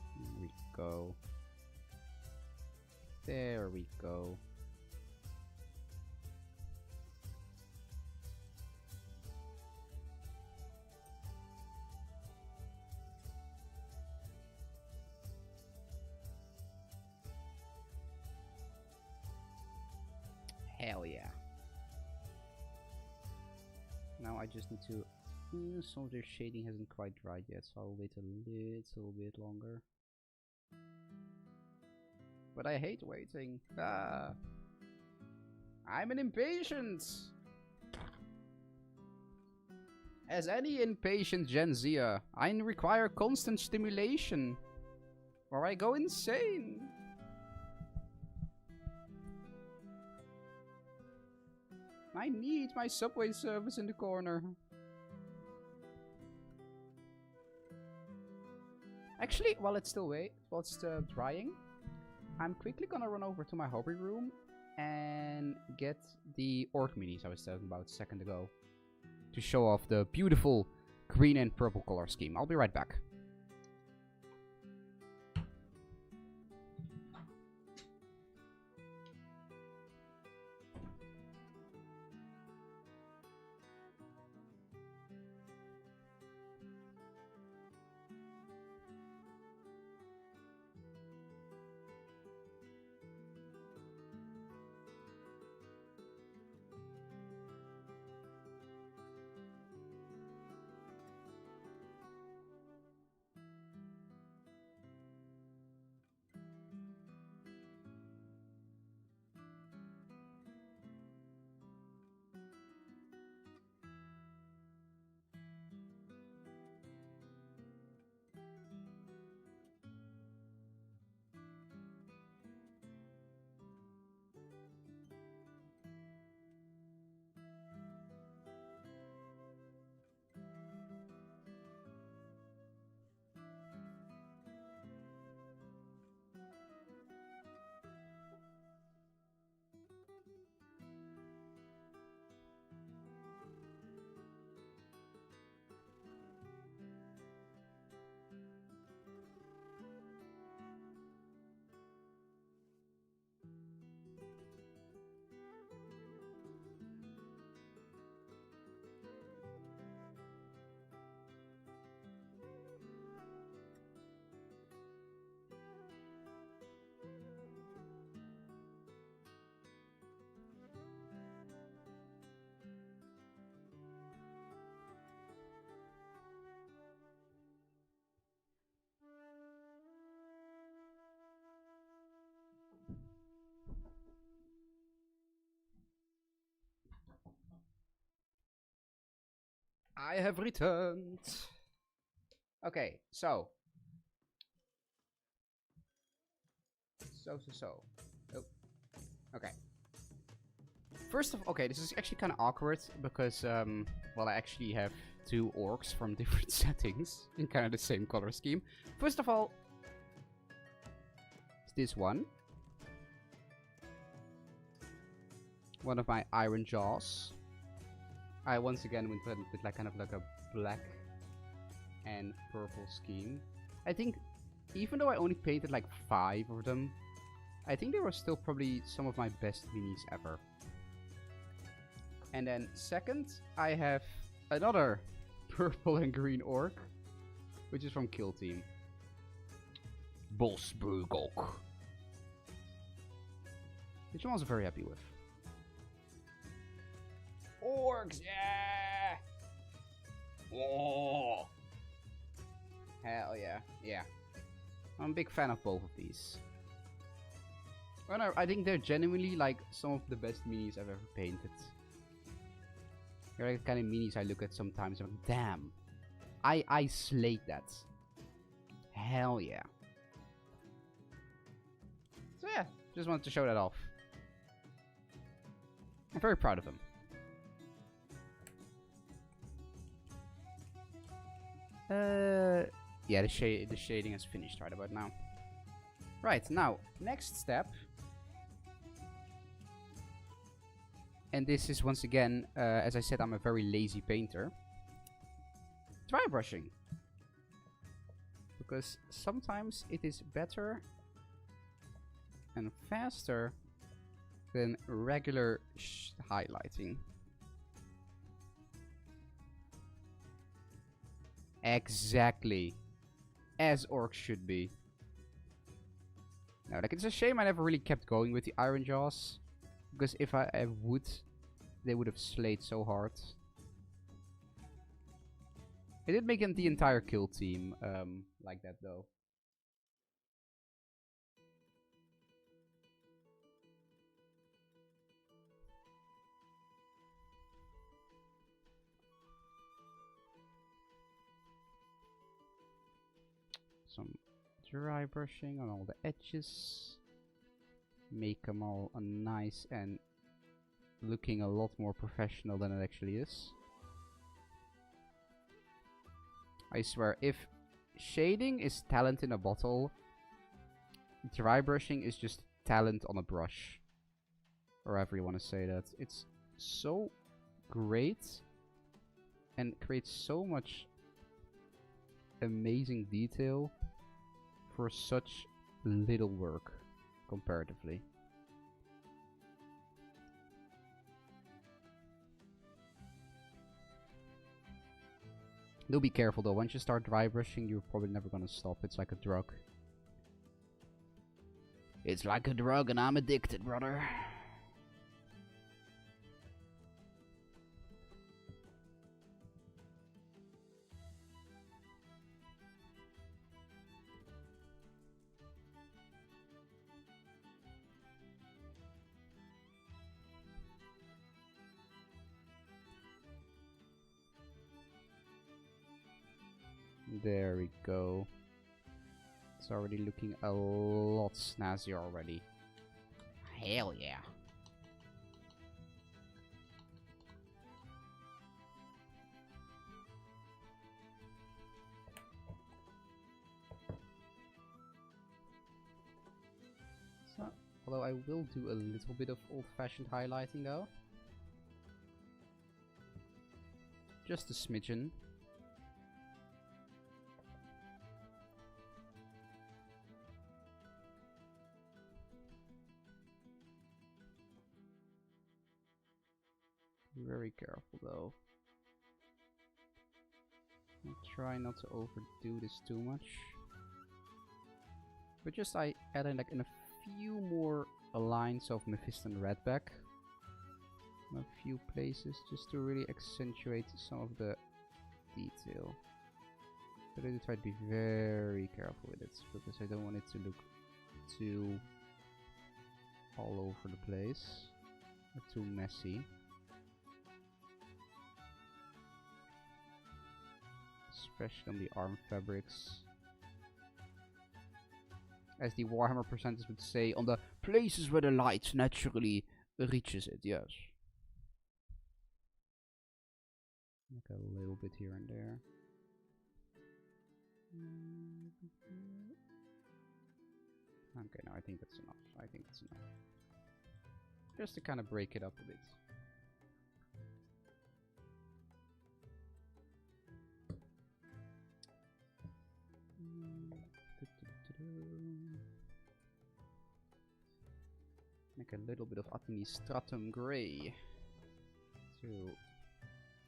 There we go. There we go. Hell yeah. Now I just need to... some of their shading hasn't quite dried yet, so I'll wait a little bit longer. But I hate waiting. Ah. I'm an impatient! As any impatient Gen Zer, I require constant stimulation, or I go insane. I need my subway service in the corner. Actually, while it's still drying, I'm quickly gonna run over to my hobby room and get the Orc minis I was talking about a second ago to show off the beautiful green and purple color scheme. I'll be right back. I have returned. Okay, so. Oh, okay. First of okay, this is actually kind of awkward because, well, I actually have two orcs from different settings in kind of the same color scheme. First of all, it's this one. one of my iron jaws. I once again went with like kind of like a black and purple scheme. I think even though I only painted like 5 of them, I think they were still probably some of my best minis ever. And then second, I have another purple and green orc, which is from Kill Team. Bosburgok. Which I'm also very happy with. Orcs, yeah! Whoa! Hell yeah, yeah. I'm a big fan of both of these. Oh no, I think they're genuinely like some of the best minis I've ever painted. They're like the kind of minis I look at sometimes and I'm like, damn. I slayed that. Hell yeah. So yeah, just wanted to show that off. I'm very proud of him. Yeah, the shading is finished right about now. Right, now, next step. And this is once again, as I said, I'm a very lazy painter. Dry brushing. Because sometimes it is better and faster than regular highlighting. Exactly. As orcs should be. Now, like, it's a shame I never really kept going with the iron jaws. Because if I would, they would have slayed so hard. I did make the entire kill team like that though. Some dry brushing on all the edges. Make them all nice and looking a lot more professional than it actually is. I swear, if shading is talent in a bottle, dry brushing is just talent on a brush. Or however you want to say that. It's so great and creates so much amazing detail for such little work comparatively. Do be careful though, once you start dry brushing you're probably never gonna stop. It's like a drug. It's like a drug and I'm addicted, brother. There we go. It's already looking a lot snazzy already. Hell yeah. So, although I will do a little bit of old-fashioned highlighting though. Just a smidgen. Very careful though. I'll try not to overdo this too much. But just I add in like in a few more lines of Mephiston Redback. In a few places just to really accentuate some of the detail. But I do try to be very careful with it because I don't want it to look too all over the place or too messy. Especially on the arm fabrics. As the Warhammer presenters would say, on the places where the light naturally reaches it, yes. Like a little bit here and there. Okay, no, I think that's enough. I think that's enough. just to kind of break it up a bit. Make a little bit of administratum gray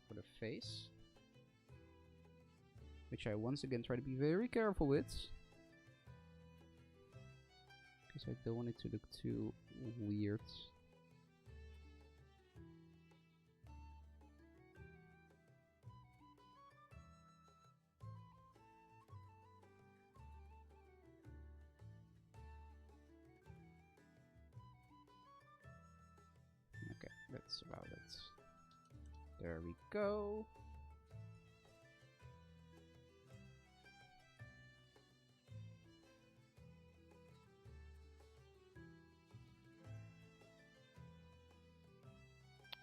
for the face, which I once again try to be very careful with, because I don't want it to look too weird. Okay, that's about it. There we go.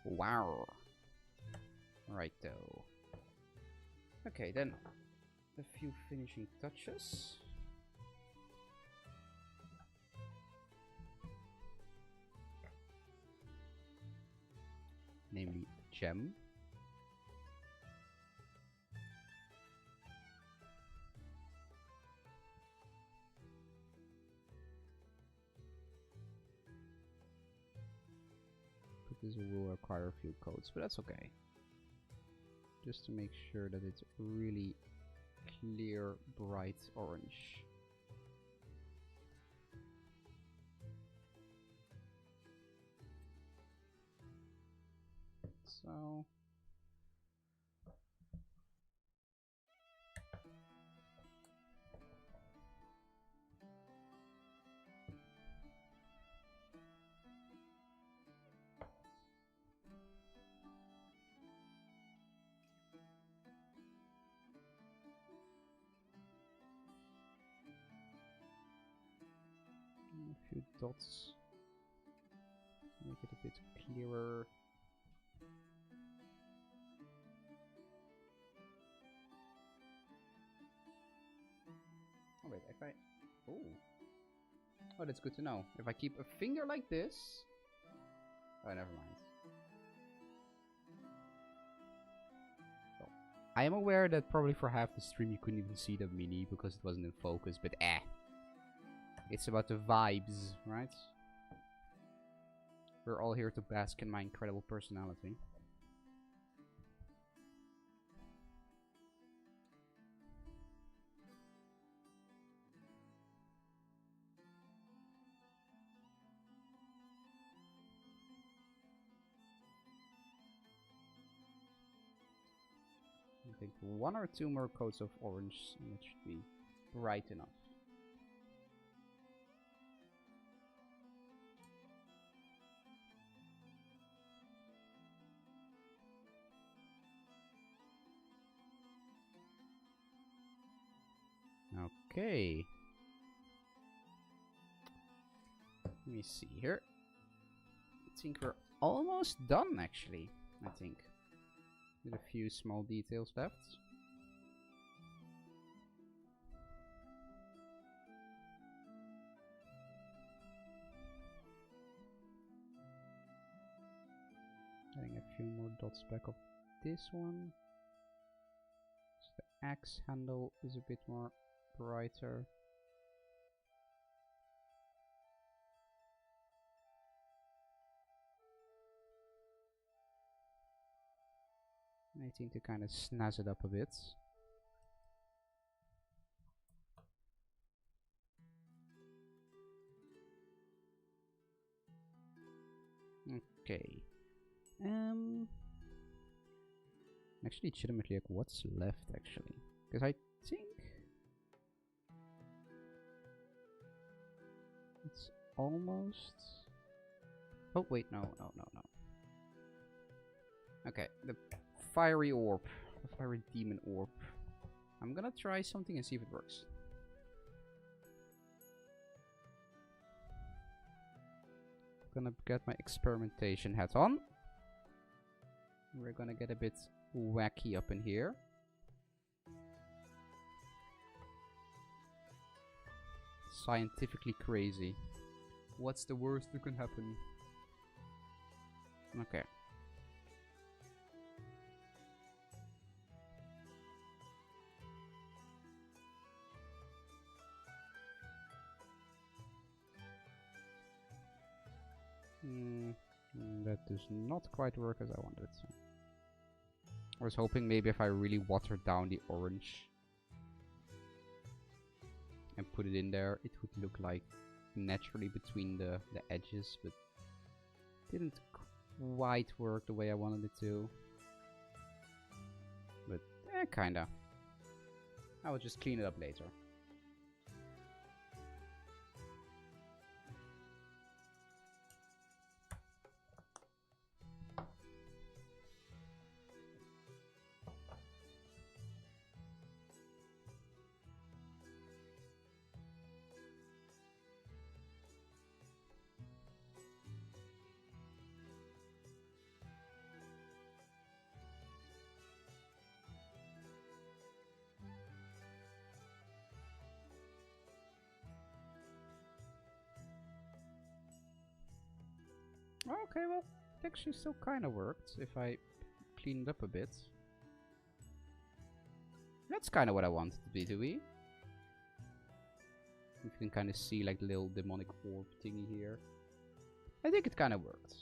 Wow. Right though. Okay, then a few finishing touches. Namely, gem. This will require a few coats, but that's okay. Just to make sure that it's really clear, bright orange. So a few dots, make it a bit clearer. Oh wait, if I... Oh, that's good to know. If I keep a finger like this... Oh, never mind. So, I am aware that probably for half the stream you couldn't even see the mini because it wasn't in focus, but it's about the vibes, right? We're all here to bask in my incredible personality. I think 1 or 2 more coats of orange and it should be bright enough. Okay. Let me see here. I think we're almost done actually, I think. With a few small details left. Adding a few more dots back of this one. So the axe handle is a bit more brighter. I think to kind of snazz it up a bit. Okay. Actually, legitimately, like, what's left actually? Because I think it's almost. Oh wait, no. Okay, the fiery orb, the fiery demon orb. I'm gonna try something and see if it works. Gonna get my experimentation hat on. We're gonna get a bit wacky up in here. Scientifically crazy. What's the worst that can happen? Okay. That does not quite work as I wanted it to. I was hoping maybe if I really watered down the orange and put it in there, it would look like naturally between the edges, but didn't quite work the way I wanted it to. But kinda. I will just clean it up later. Okay, well, it actually still kinda worked if I cleaned up a bit. That's kinda what I wanted to be, do we? You can kinda see like the little demonic orb thingy here. I think it kinda worked.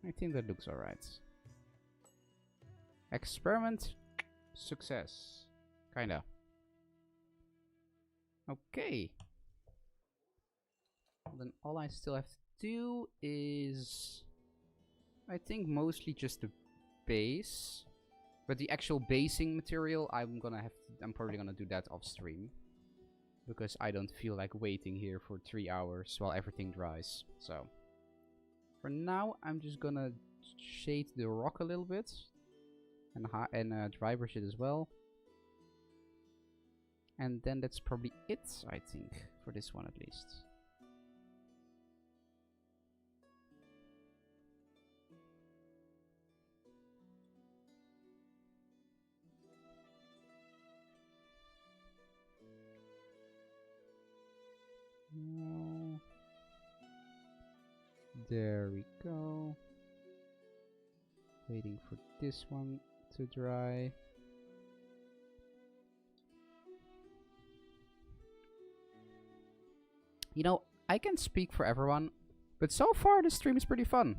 I think that looks alright. Experiment success. Kinda. Okay. Then all I still have to do is, I think, mostly just the base. But the actual basing material, I'm probably gonna do that off stream. Because I don't feel like waiting here for 3 hours while everything dries. So, for now, I'm just gonna shade the rock a little bit. And dry brush it as well. And then that's probably it, I think, for this one at least. No. There we go. Waiting for this one to dry. You know, I can speak for everyone, but so far the stream is pretty fun.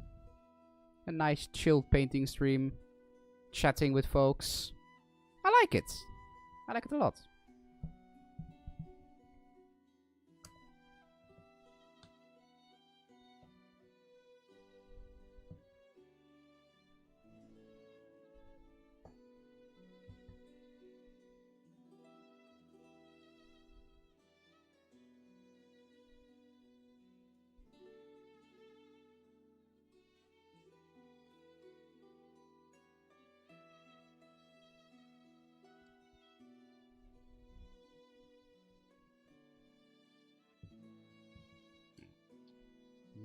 A nice chilled painting stream, chatting with folks. I like it. I like it a lot.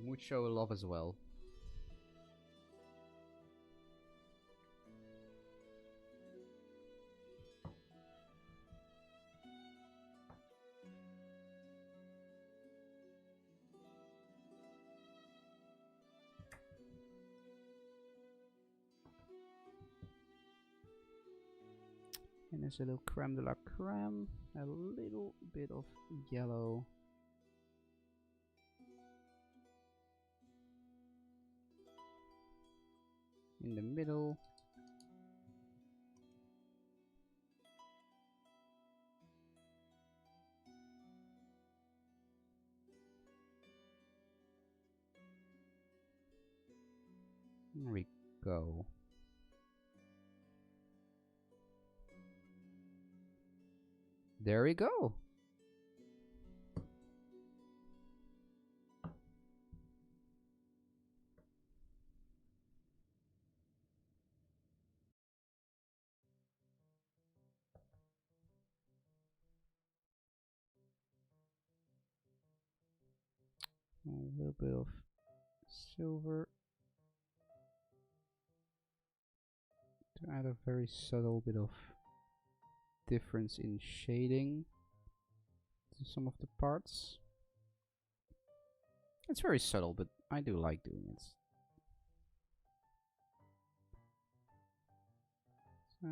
Mucho love as well. And there's a little creme de la creme, a little bit of yellow. In the middle. There we go. There we go. A little bit of silver to add a very subtle bit of difference in shading. some of the parts. It's very subtle, but I do like doing it. So...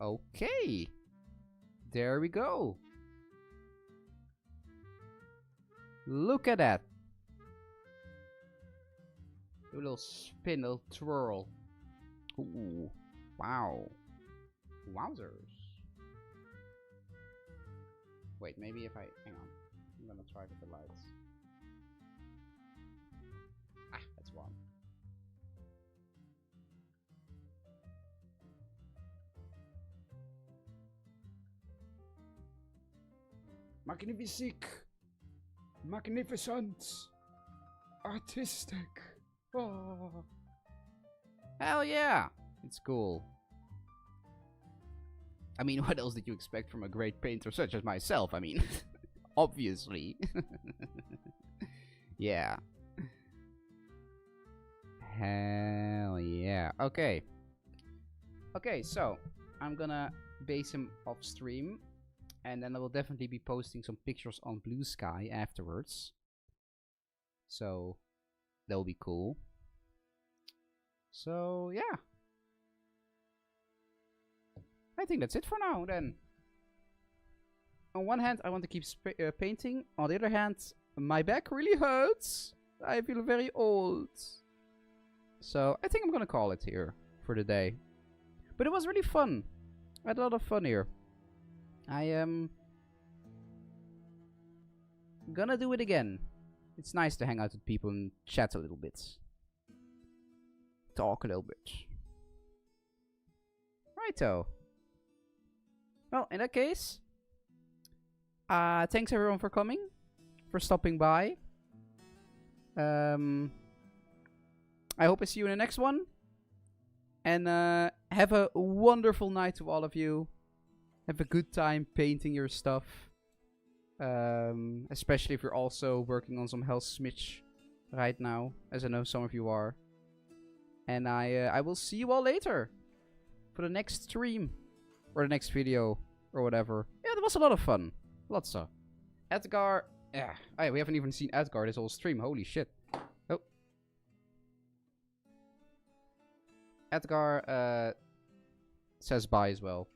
Okay, there we go. Look at that. A little spin, a little twirl. Ooh, wow. Wowzers. Wait, maybe if I... Hang on. I'm gonna try with the lights. Ah, that's one. Magnifique. Magnificent. Artistic. Oh. Hell yeah. It's cool. I mean, what else did you expect from a great painter such as myself? I mean, obviously. Yeah. Hell yeah. Okay. Okay, so I'm gonna base him off stream. And then I will definitely be posting some pictures on Blue Sky afterwards. So that'll be cool. So yeah. I think that's it for now then. On one hand, I want to keep painting. On the other hand, my back really hurts. I feel very old. So I think I'm gonna call it here for the day. But it was really fun. I had a lot of fun here. I am gonna do it again. It's nice to hang out with people and chat a little bit. Talk a little bit. Righto. Well, in that case, thanks everyone for coming, for stopping by. I hope I see you in the next one. And have a wonderful night to all of you. Have a good time painting your stuff. Especially if you're also working on some Hell Smidge right now, as I know some of you are. And I will see you all later for the next stream or the next video or whatever. Yeah, that was a lot of fun. Lots of. Edgar. Yeah, we haven't even seen Edgar this whole stream. Holy shit. Oh. Edgar says bye as well.